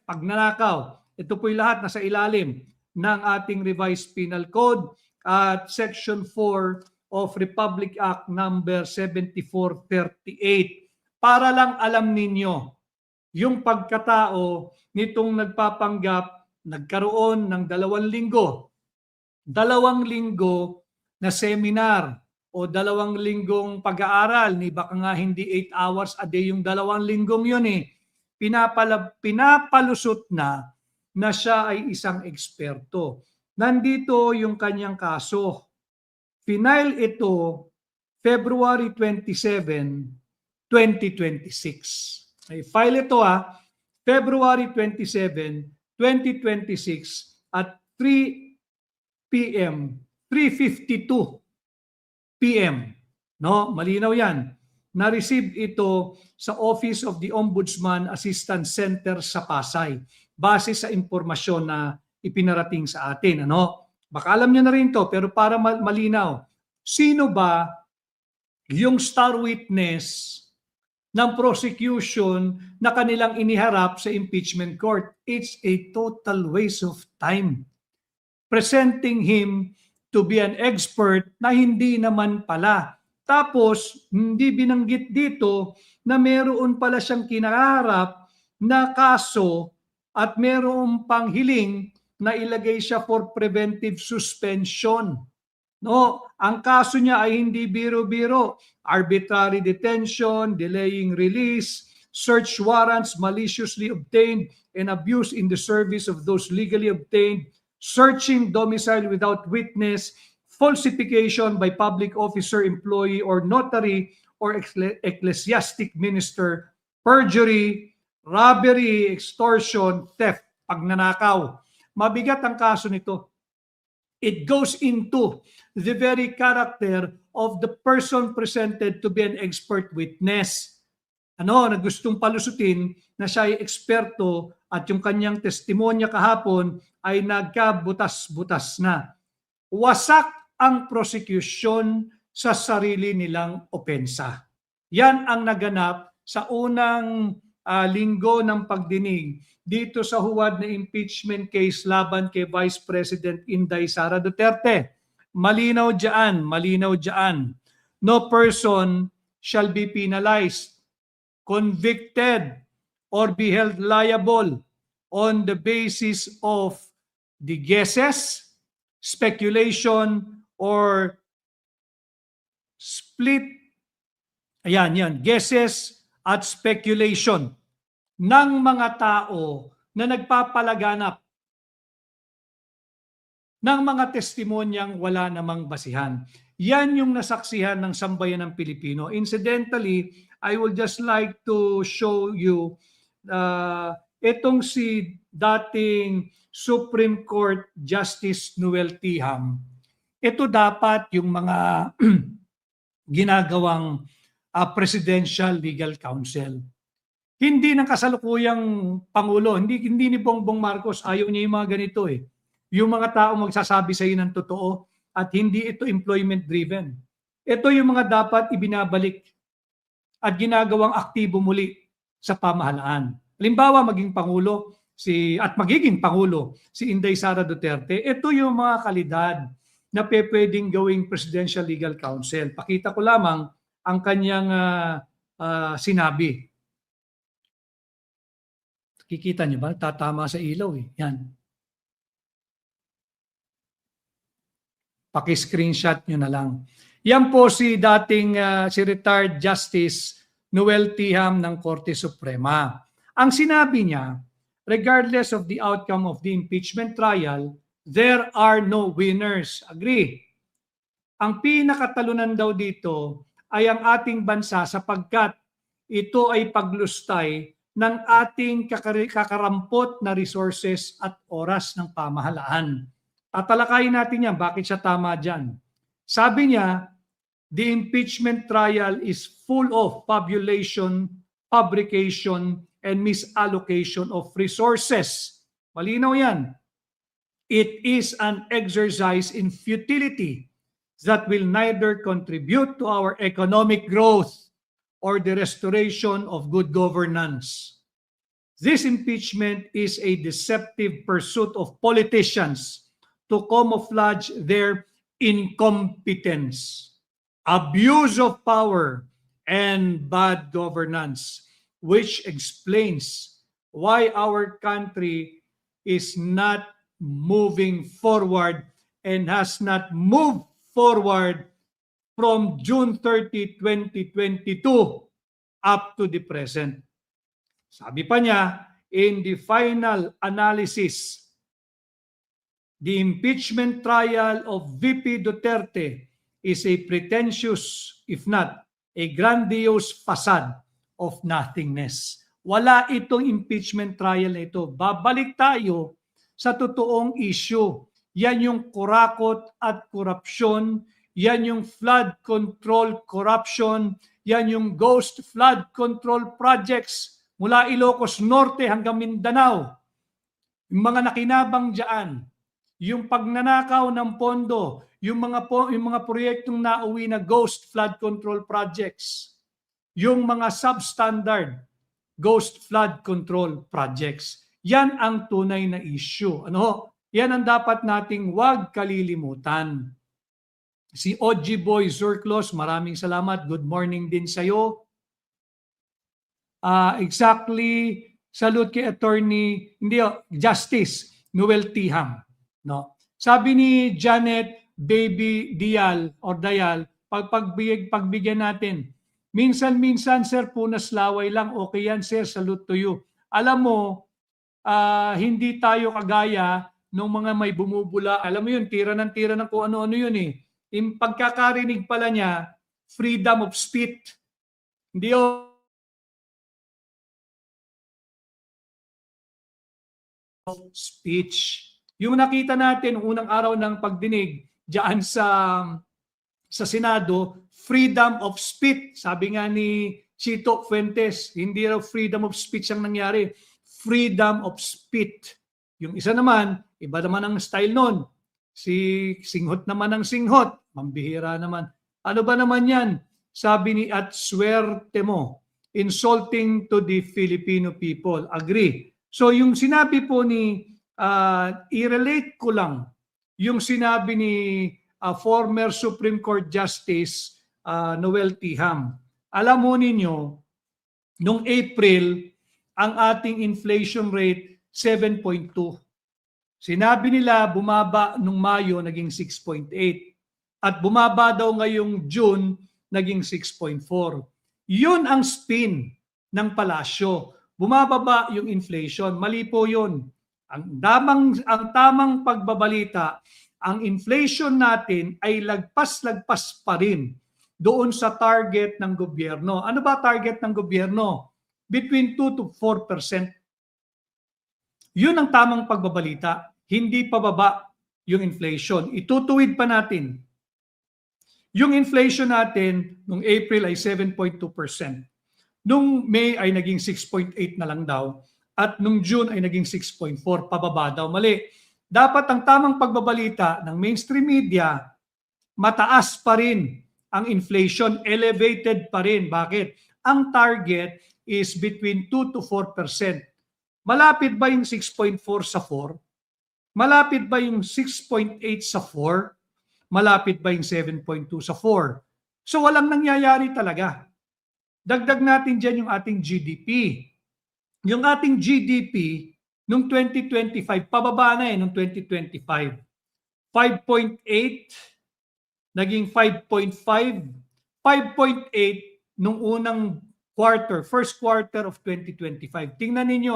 pagnanakaw. Ito po'y lahat nasa ilalim ng ating revised penal code at Section 4 of Republic Act number 7438. Para lang alam ninyo yung pagkatao nitong nagpapanggap, nagkaroon ng 2 linggo. 2 linggo na seminar o 2 linggong pag-aaral, ni baka nga hindi 8 hours a day yung 2 linggong yun eh. Pinapalusot na siya ay isang eksperto. Nandito yung kanyang kaso. Final ito February 27, 2026. Ay file ito February 27, 2026 at 3 p.m. 3:52 p.m. No, malinaw 'yan. Na-receive ito sa Office of the Ombudsman Assistance Center sa Pasay base sa impormasyon na ipinarating sa atin, ano? Baka alam niyo na rin 'to, pero para malinaw. Sino ba yung star witness ng prosecution na kanilang iniharap sa impeachment court? It's a total waste of time. Presenting him to be an expert na hindi naman pala. Tapos, hindi binanggit dito na meron pala siyang kinaharap na kaso at meron pang hiling na ilagay siya for preventive suspension. No, ang kaso niya ay hindi biro-biro. Arbitrary detention, delaying release, search warrants maliciously obtained and abuse in the service of those legally obtained, searching domicile without witness, falsification by public officer, employee, or notary or ecclesiastic minister, perjury, robbery, extortion, theft, pagnanakaw. Mabigat ang kaso nito. It goes into the very character of the person presented to be an expert witness. Na gustong palusutin na siya ay eksperto at yung kanyang testimonya kahapon ay nagkabutas-butas na. Wasak ang prosecution sa sarili nilang opensa. Yan ang naganap sa unang linggo ng pagdinig dito sa huwad na impeachment case laban kay Vice President Inday Sara Duterte. Malinaw dyan. No person shall be penalized, convicted, or be held liable on the basis of the guesses, speculation, or split, guesses at speculation ng mga tao na nagpapalaganap ng mga testimonyang wala namang basihan. Yan yung nasaksihan ng sambayan ng Pilipino. Incidentally, I would just like to show you itong si dating Supreme Court Justice Noel Tiham. Ito dapat yung mga ginagawang Presidential Legal Counsel. Hindi ng kasalukuyang Pangulo, hindi ni Bongbong Marcos, ayaw niya yung mga ganito eh. Yung mga tao magsasabi sa iyo ng totoo at hindi ito employment driven. Ito yung mga dapat ibinabalik at ginagawang aktibo muli sa pamahalaan. Halimbawa, maging Pangulo si Inday Sara Duterte, ito yung mga kalidad na pwedeng gawing Presidential Legal Counsel. Pakita ko lamang ang kanyang sinabi. Kikita niyo ba? Tatama sa ilaw eh. Yan. Paki-screenshot niyo na lang. Yan po si dating si retired Justice Noel Tiham ng Korte Suprema. Ang sinabi niya, regardless of the outcome of the impeachment trial, there are no winners. Agree? Ang pinakatalunan daw dito ay ang ating bansa sapagkat ito ay paglustay ng ating kakarampot na resources at oras ng pamahalaan. Tatalakayin natin yan, bakit siya tama dyan. Sabi niya, the impeachment trial is full of fabulation, fabrication, and misallocation of resources. Malinaw yan. It is an exercise in futility that will neither contribute to our economic growth or the restoration of good governance. This impeachment is a deceptive pursuit of politicians to camouflage their incompetence, abuse of power, and bad governance, which explains why our country is not moving forward and has not moved forward from June 30, 2022 up to the present. Sabi pa niya, in the final analysis, the impeachment trial of VP Duterte is a pretentious, if not a grandiose facade of nothingness. Wala itong impeachment trial na ito. Babalik tayo sa totoong issue. Yan yung kurakot at korupsyon, yan yung flood control corruption, yan yung ghost flood control projects mula Ilocos Norte hanggang Mindanao. Yung mga nakinabang diyan, yung pagnanakaw ng pondo, yung mga proyektong nauwi na ghost flood control projects, yung mga substandard ghost flood control projects. Yan ang tunay na issue. Ano? Yan ang dapat nating wag kalilimutan. Si OG Boy Zurklos, maraming salamat. Good morning din sa'yo. Exactly, salute kay Attorney, Justice Noel Tiham. No? Sabi ni Janet Baby Dial or Dayal, pagbigyan natin, minsan sir, punas laway lang, okay yan sir, salute to you. Alam mo, hindi tayo kagaya ng mga may bumubula. Alam mo yun, tira ng kung ano-ano yun eh. Yung pagkakarinig pala niya, freedom of speech. Hindi speech. Yung nakita natin unang araw ng pagdinig diyan sa Senado, freedom of speech. Sabi nga ni Chito Fuentes, hindi raw freedom of speech ang nangyari. Freedom of speech. Yung isa naman, iba naman ang style nun. Si singhot naman ang singhot. Mambihira naman. Ano ba naman yan? Sabi ni at swerte mo. Insulting to the Filipino people. Agree. So yung sinabi po ni, i-relate ko lang yung sinabi ni former Supreme Court Justice Noel Tiham. Alam mo ninyo, noong April, ang ating inflation rate 7.2. Sinabi nila bumaba nung Mayo naging 6.8 at bumaba daw ngayong June naging 6.4. Yun ang spin ng palasyo. Bumababa yung inflation. Mali po yun. Ang tamang pagbabalita, ang inflation natin ay lagpas-lagpas pa rin doon sa target ng gobyerno. Ano ba target ng gobyerno? Between 2 to 4%. Yun ang tamang pagbabalita. Hindi pababa yung inflation. Itutuwid pa natin. Yung inflation natin noong April ay 7.2%. Nung May ay naging 6.8 na lang daw. At nung June ay naging 6.4. Pababa daw. Mali. Dapat ang tamang pagbabalita ng mainstream media, mataas pa rin ang inflation. Elevated pa rin. Bakit? Ang target is between 2 to 4%. Malapit ba yung 6.4 sa 4? Malapit ba yung 6.8 sa 4? Malapit ba yung 7.2 sa 4? So walang nangyayari talaga. Dagdag natin dyan yung ating GDP. Yung ating GDP noong 2025, pababa na noong 2025. 5.8, naging 5.5, 5.8 nung unang quarter, first quarter of 2025. Tingnan ninyo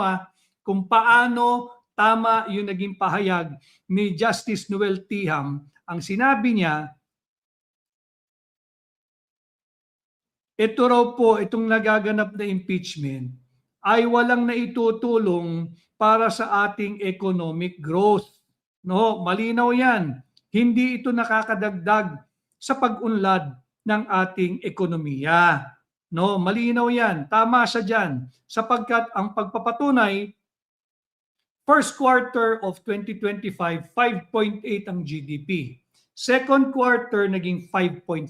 kung paano tama yung naging pahayag ni Justice Noel Tiham. Ang sinabi niya, ito raw po, itong nagaganap na impeachment ay walang naitutulong para sa ating economic growth. No, malinaw yan. Hindi ito nakakadagdag sa pag-unlad ng ating ekonomiya. No, malinaw yan. Tama siya dyan. Sapagkat ang pagpapatunay, First quarter of 2025, 5.8 ang GDP. Second quarter, naging 5.5,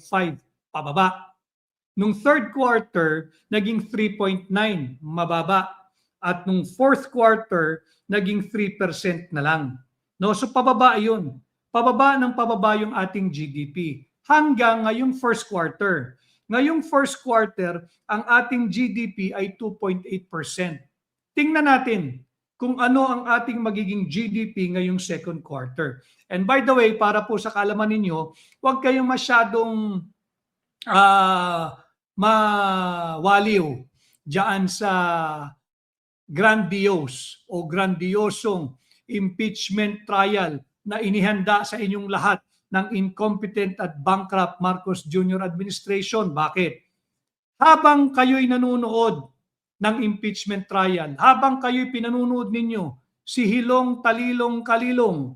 pababa. Nung third quarter, naging 3.9, mababa. At nung fourth quarter, naging 3% na lang. No? So pababa yun. Pababa ng pababa yung ating GDP hanggang ngayong first quarter. Ngayong first quarter, ang ating GDP ay 2.8%. Tingnan natin kung ano ang ating magiging GDP ngayong second quarter. And by the way, para po sa kaalaman ninyo, huwag kayong masyadong mawaliw diyan sa grandiose o grandiosong impeachment trial na inihanda sa inyong lahat ng incompetent at bankrupt Marcos Jr. administration. Bakit? Habang kayo'y nanonood ng impeachment trial, habang kayo'y pinanunood ninyo si Hilong Talilong Kalilong,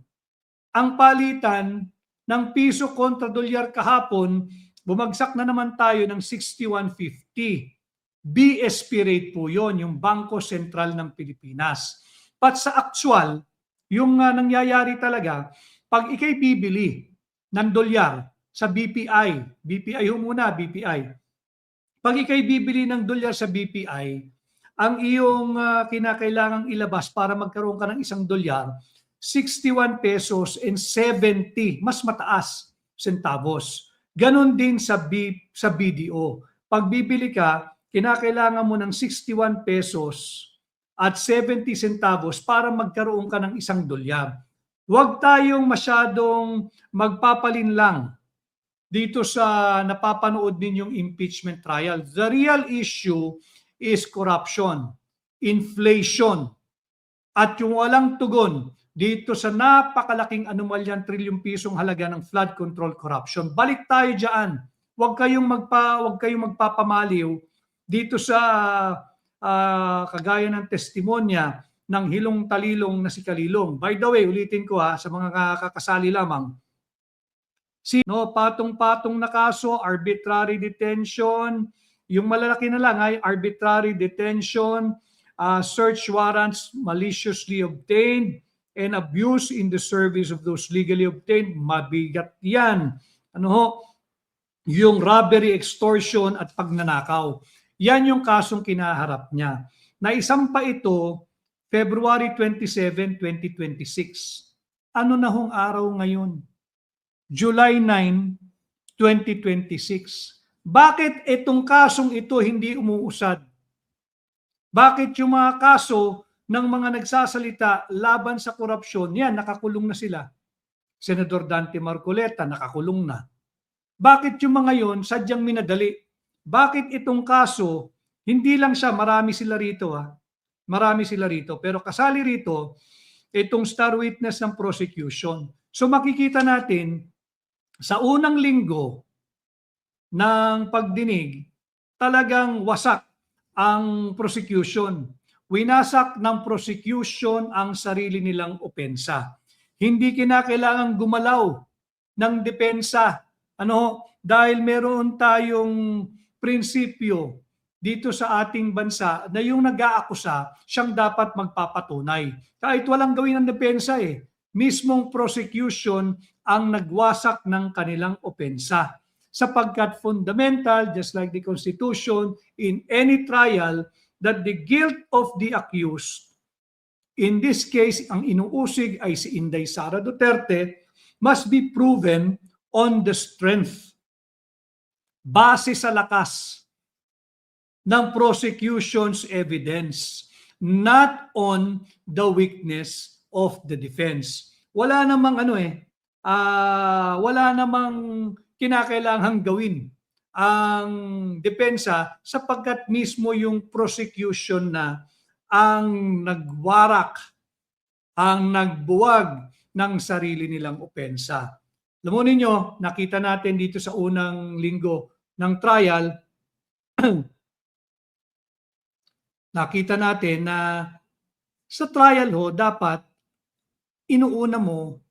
ang palitan ng piso kontra dolyar kahapon, bumagsak na naman tayo ng 61.50. BSP rate po yon, yung Bangko Sentral ng Pilipinas. But sa actual, yung nangyayari talaga, pag ikay bibili ng dolyar sa BPI, BPI ho muna, BPI. Pag ikay bibili ng dolyar sa BPI, ang iyong kinakailangang ilabas para magkaroon ka ng isang dolyar, 61 pesos and 70, mas mataas, centavos. Ganon din sa BDO. Pag bibili ka, kinakailangan mo ng 61 pesos at 70 centavos para magkaroon ka ng isang dolyar. Huwag tayong masyadong magpapalinlang dito sa napapanood ninyong impeachment trial. The real issue is corruption, inflation, at yung walang tugon dito sa napakalaking anomalyan, trilyong pisong halaga ng flood control corruption. Balik tayo diyan. Huwag kayong magpapamaliw dito sa kagaya ng testimonya ng Hilong Talilong na si Kalilong. By the way, ulitin ko sa mga kakasali lamang. Patong-patong na kaso, arbitrary detention, yung malalaki na lang ay arbitrary detention, search warrants maliciously obtained, and abuse in the service of those legally obtained. Mabigat yan. Yung robbery, extortion at pagnanakaw. Yan yung kasong kinaharap niya. Naisampa ito February 27, 2026. Ano na hong araw ngayon? July 9, 2026. Bakit itong kasong ito hindi umuusad? Bakit yung mga kaso ng mga nagsasalita laban sa korupsyon, yan, nakakulong na sila? Senador Dante Marcoleta, nakakulong na. Bakit yung mga yon sadyang minadali? Bakit itong kaso, hindi lang siya, marami sila rito Marami sila rito. Pero kasali rito, itong star witness ng prosecution. So makikita natin, sa unang linggo ng pagdinig, talagang wasak ang prosecution. Winasak ng prosecution ang sarili nilang opensa. Hindi kinakailangang gumalaw ng depensa. Dahil meron tayong prinsipyo dito sa ating bansa na yung nag-aakusa, siyang dapat magpapatunay. Kahit walang gawin ng depensa mismong prosecution ang nagwasak ng kanilang opensa. Sapagkat fundamental, just like the Constitution, in any trial, that the guilt of the accused, in this case, ang inuusig ay si Inday Sara Duterte, must be proven on the strength, base sa lakas ng prosecution's evidence, not on the weakness of the defense. Wala namang wala namang kinakailangang gawin ang depensa sapagkat mismo yung prosecution na ang nagwarak, ang nagbuwag ng sarili nilang opensa. Alam mo ninyo, nakita natin dito sa unang linggo ng trial, nakita natin na sa trial dapat inuuna mo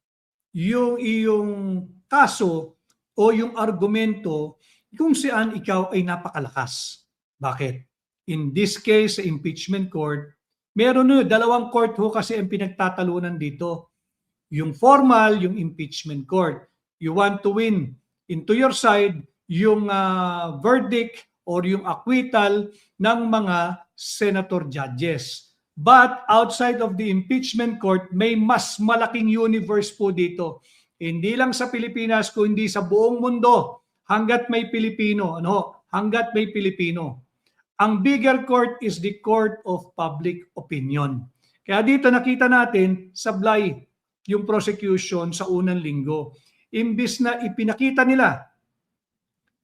yung iyong kaso o yung argumento kung saan ikaw ay napakalakas. Bakit? In this case, sa impeachment court, Meron no, dalawang court ho kasi ang pinagtatalunan dito. Yung formal, yung impeachment court. You want to win into your side yung verdict or yung acquittal ng mga senator judges. But outside of the impeachment court, may mas malaking universe po dito. Hindi lang sa Pilipinas, kundi sa buong mundo hanggat may Pilipino. Hanggat may Pilipino. Ang bigger court is the court of public opinion. Kaya dito nakita natin, sablay yung prosecution sa unang linggo. Imbis na ipinakita nila,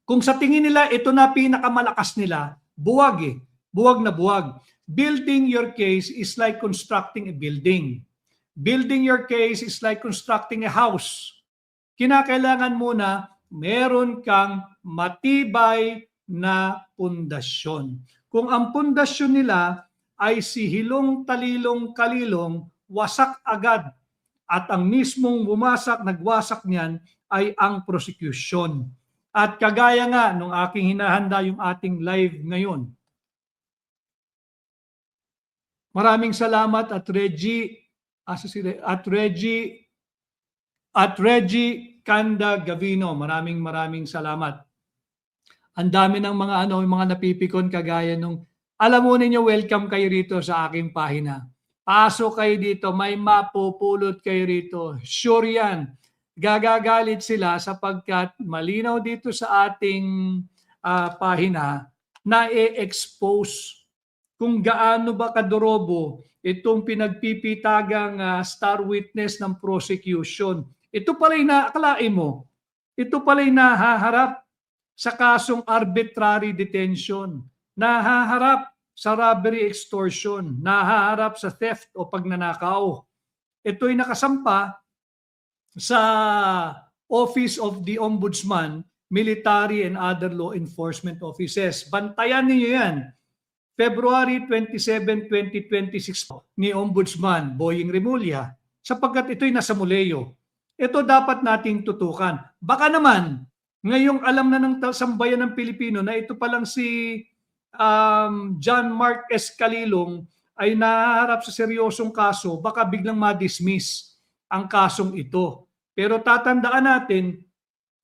kung sa tingin nila ito na pinakamalakas nila, buwag buwag na buwag. Building your case is like constructing a building. Building your case is like constructing a house. Kinakailangan muna meron kang matibay na pundasyon. Kung ang pundasyon nila ay si hilong talilong kalilong, wasak agad. At ang mismong nagwasak niyan ay ang prosecution. At kagaya nga nung aking hinahanda yung ating live ngayon. Maraming salamat at Reggie Kanda Gavino. Maraming salamat. Ang dami ng mga mga napipikon kagaya nung alam mo ninyo, welcome kayo rito sa aking pahina. Pasok kayo dito, may mapupulot kayo rito. Sure yan. Gagagalit sila sapagkat malinaw dito sa ating pahina na i-expose kung gaano ba kadorobo itong pinagpipitagang star witness ng prosecution. Ito pala'y naakalain mo. Ito pala'y nahaharap sa kasong arbitrary detention, nahaharap sa robbery extortion, nahaharap sa theft o pagnanakaw. Ito'y nakasampa sa Office of the Ombudsman, Military and Other Law Enforcement Offices. Bantayan niyo yan. February 27, 2026 ni Ombudsman Boying Remulla, sapagkat ito'y nasa Muleo. Ito dapat nating tutukan. Baka naman, ngayong alam na ng sambayan ng Pilipino na ito palang si John Mark S. Calilong ay naharap sa seryosong kaso, baka biglang ma-dismiss ang kasong ito. Pero tatandaan natin,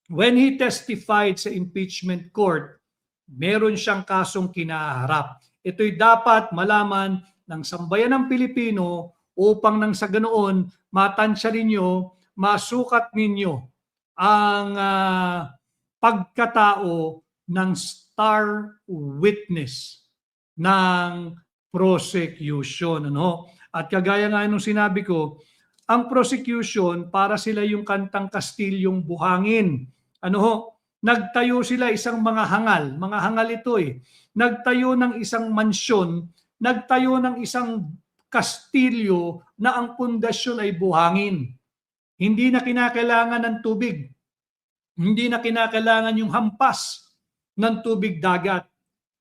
when he testified sa impeachment court, meron siyang kasong kinaharap. Ito'y dapat malaman ng sambayan ng Pilipino upang nang sa ganoon matansya ninyo, masukat ninyo ang pagkatao ng star witness ng prosecution. At kagaya nga nung sinabi ko, ang prosecution para sila yung kantang Kastilyong buhangin. Nagtayo sila isang mga hangal ito Nagtayo ng isang mansyon, nagtayo ng isang kastilyo na ang pundasyon ay buhangin. Hindi na kinakailangan ng tubig. Hindi na kinakailangan yung hampas ng tubig dagat.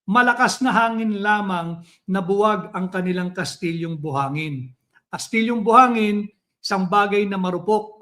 Malakas na hangin lamang na buwag ang kanilang kastilyong buhangin. Kastilyong buhangin, isang bagay na marupok.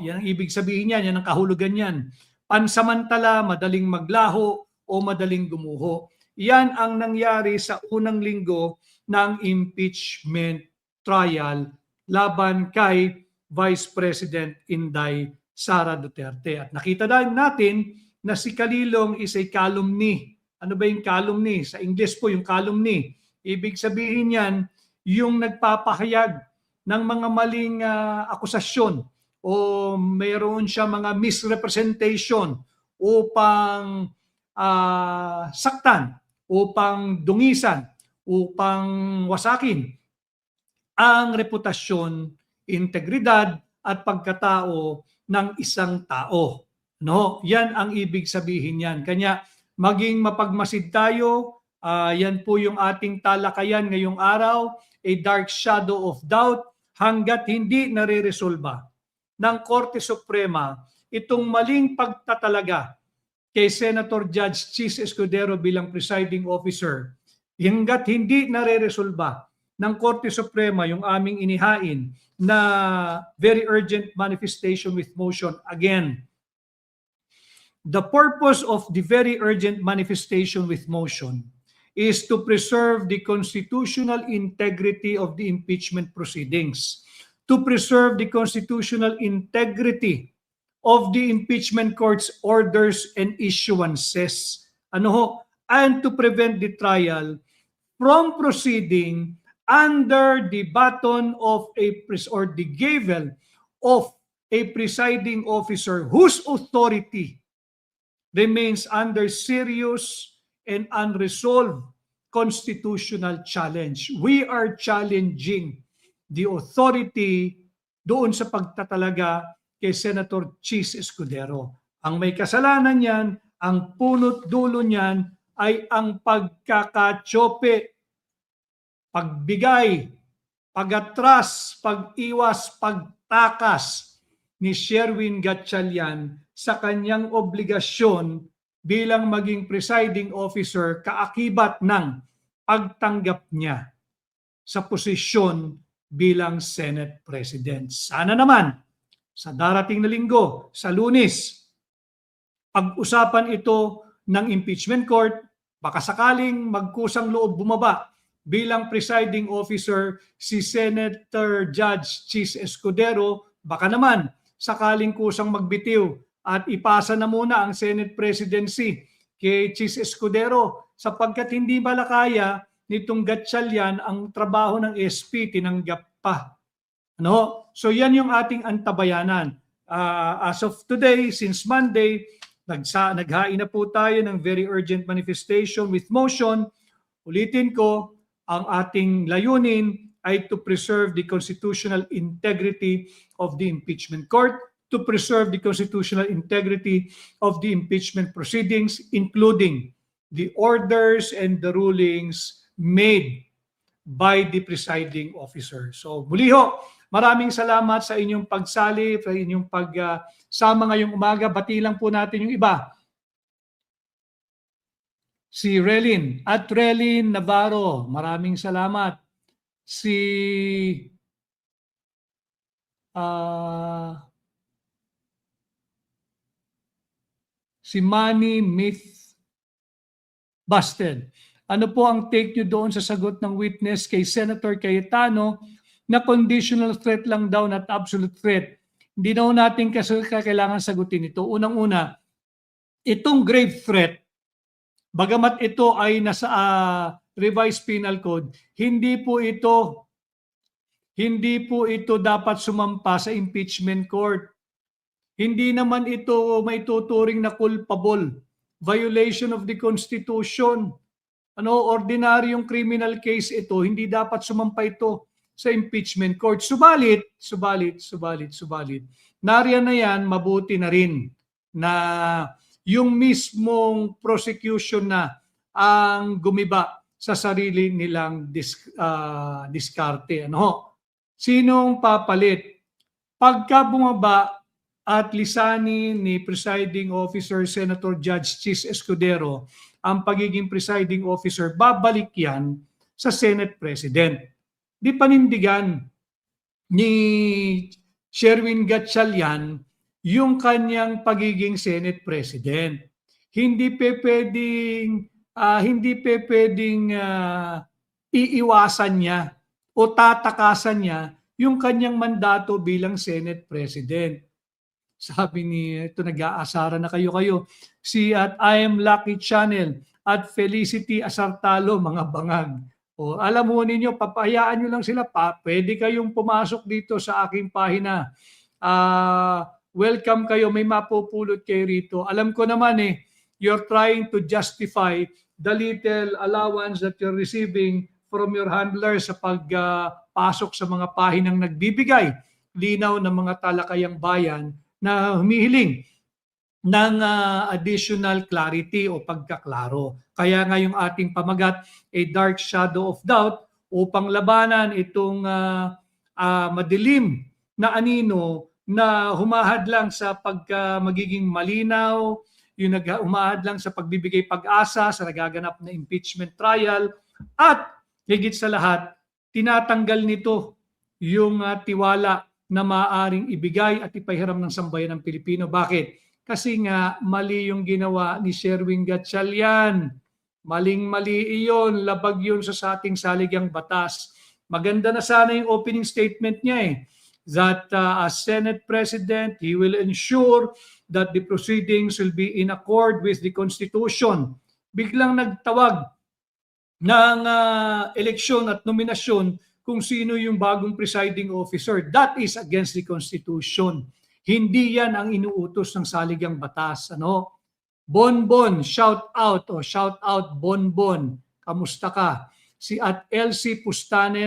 Yan ang ibig sabihin niyan, yan ang kahulugan niyan. Pansamantala, madaling maglaho o madaling gumuho. Yan ang nangyari sa unang linggo ng impeachment trial laban kay Vice President Inday Sara Duterte. At nakita natin na si Calilong is a calumny. Ano ba yung calumny? Sa English po yung calumny. Ibig sabihin yan, yung nagpapahayag ng mga maling akusasyon o mayroon siya mga misrepresentation upang saktan, upang dungisan, upang wasakin ang reputasyon, integridad at pagkatao ng isang tao. Yan ang ibig sabihin yan. Kanya maging mapagmasid tayo, yan po yung ating talakayan ngayong araw, a dark shadow of doubt, hanggat hindi nare-resolba ng Korte Suprema itong maling pagtatalaga kay Senator Judge Chis Escudero bilang presiding officer, hanggat hindi nare-resolba ng Korte Suprema yung aming inihain na very urgent manifestation with motion. Again, the purpose of the very urgent manifestation with motion is to preserve the constitutional integrity of the impeachment proceedings, to preserve the constitutional integrity of the impeachment court's orders and issuances. Ano ho? And to prevent the trial from proceeding under the baton of or the gavel of a presiding officer whose authority remains under serious and unresolved constitutional challenge. We are challenging the authority doon sa pagtatalaga kay Senator Chis Escudero. Ang may kasalanan niyan, ang punot dulo niyan ay ang pagkakatsope, pagbigay, pagatras, pag-iwas, pagtakas ni Sherwin Gatchalian sa kanyang obligasyon bilang maging presiding officer kaakibat ng pagtanggap niya sa posisyon bilang Senate President. Sana naman sa darating na linggo, sa Lunes, pag-usapan ito ng impeachment court, baka sakaling magkusang loob bumaba bilang presiding officer si Senator Judge Chis Escudero, baka naman sakaling kusang magbitiw at ipasa na muna ang Senate presidency kay Chis Escudero sapagkat hindi malakaya nitong Gatchalian ang trabaho ng SP, tinanggap pa. Ano? So yan yung ating antabayanan. As of today, since Monday, naghain na po tayo ng very urgent manifestation with motion. Ulitin ko, ang ating layunin ay to preserve the constitutional integrity of the impeachment court, to preserve the constitutional integrity of the impeachment proceedings, including the orders and the rulings made by the presiding officer. So muli ho, maraming salamat sa inyong pagsali, sa inyong pagsama ngayong umaga. Bati lang po natin yung iba. Si Relin at Relin Navarro, maraming salamat. Si Manny Myth Busted. Ano po ang take nyo doon sa sagot ng witness kay Senator Cayetano na conditional threat lang daw, not absolute threat? Hindi daw natin kailangan sagutin ito. Unang-una, itong grave threat, bagamat ito ay nasa revised penal code, hindi po ito dapat sumampa sa impeachment court. Hindi naman ito maituturing na culpable, violation of the Constitution. Ordinaryong criminal case ito, hindi dapat sumampa ito sa impeachment court. Subalit, nariyan na yan, mabuti na rin na yung mismong prosecution na ang gumiba sa sarili nilang diskarte. Sinong papalit? Pagka bumaba at lisanin ni Presiding Officer Senator Judge Chis Escudero ang pagiging presiding officer, babalik yan sa Senate President. Di panindigan ni Sherwin Gatchalian yung kanyang pagiging Senate President. Hindi pwedeng iiwasan niya o tatakasan niya yung kanyang mandato bilang Senate President. Sabi ito nag-aasara na kayo. Si at I Am Lucky Channel at Felicity Asartalo, mga bangag. Alam mo ninyo, papayaan nyo lang sila. Pwede kayong pumasok dito sa aking pahina. Welcome kayo, may mapupulot kayo rito. Alam ko naman you're trying to justify the little allowance that you're receiving from your handler sa pagpasok sa mga pahinang nagbibigay linaw ng mga talakayang bayan na humihiling ng additional clarity o pagkaklaro. Kaya nga yung ating pamagat, a dark shadow of doubt, upang labanan itong madilim na anino na humahad lang sa magiging malinaw, yung humahad lang sa pagbibigay pag-asa sa nagaganap na impeachment trial, at higit sa lahat, tinatanggal nito yung tiwala na maaaring ibigay at ipahiram ng sambayan ng Pilipino. Bakit? Kasi nga mali yung ginawa ni Sherwin Gatchalian. Maling-mali iyon, labag yun sa ating saligang batas. Maganda na sana yung opening statement niya that as Senate President, he will ensure that the proceedings will be in accord with the Constitution. Biglang nagtawag ng eleksyon at nominasyon kung sino yung bagong presiding officer. That is against the Constitution. Hindi yan ang inuutos ng saligang batas. Bonbon, shout out Bonbon. Kamusta ka? Si at LC Pustanes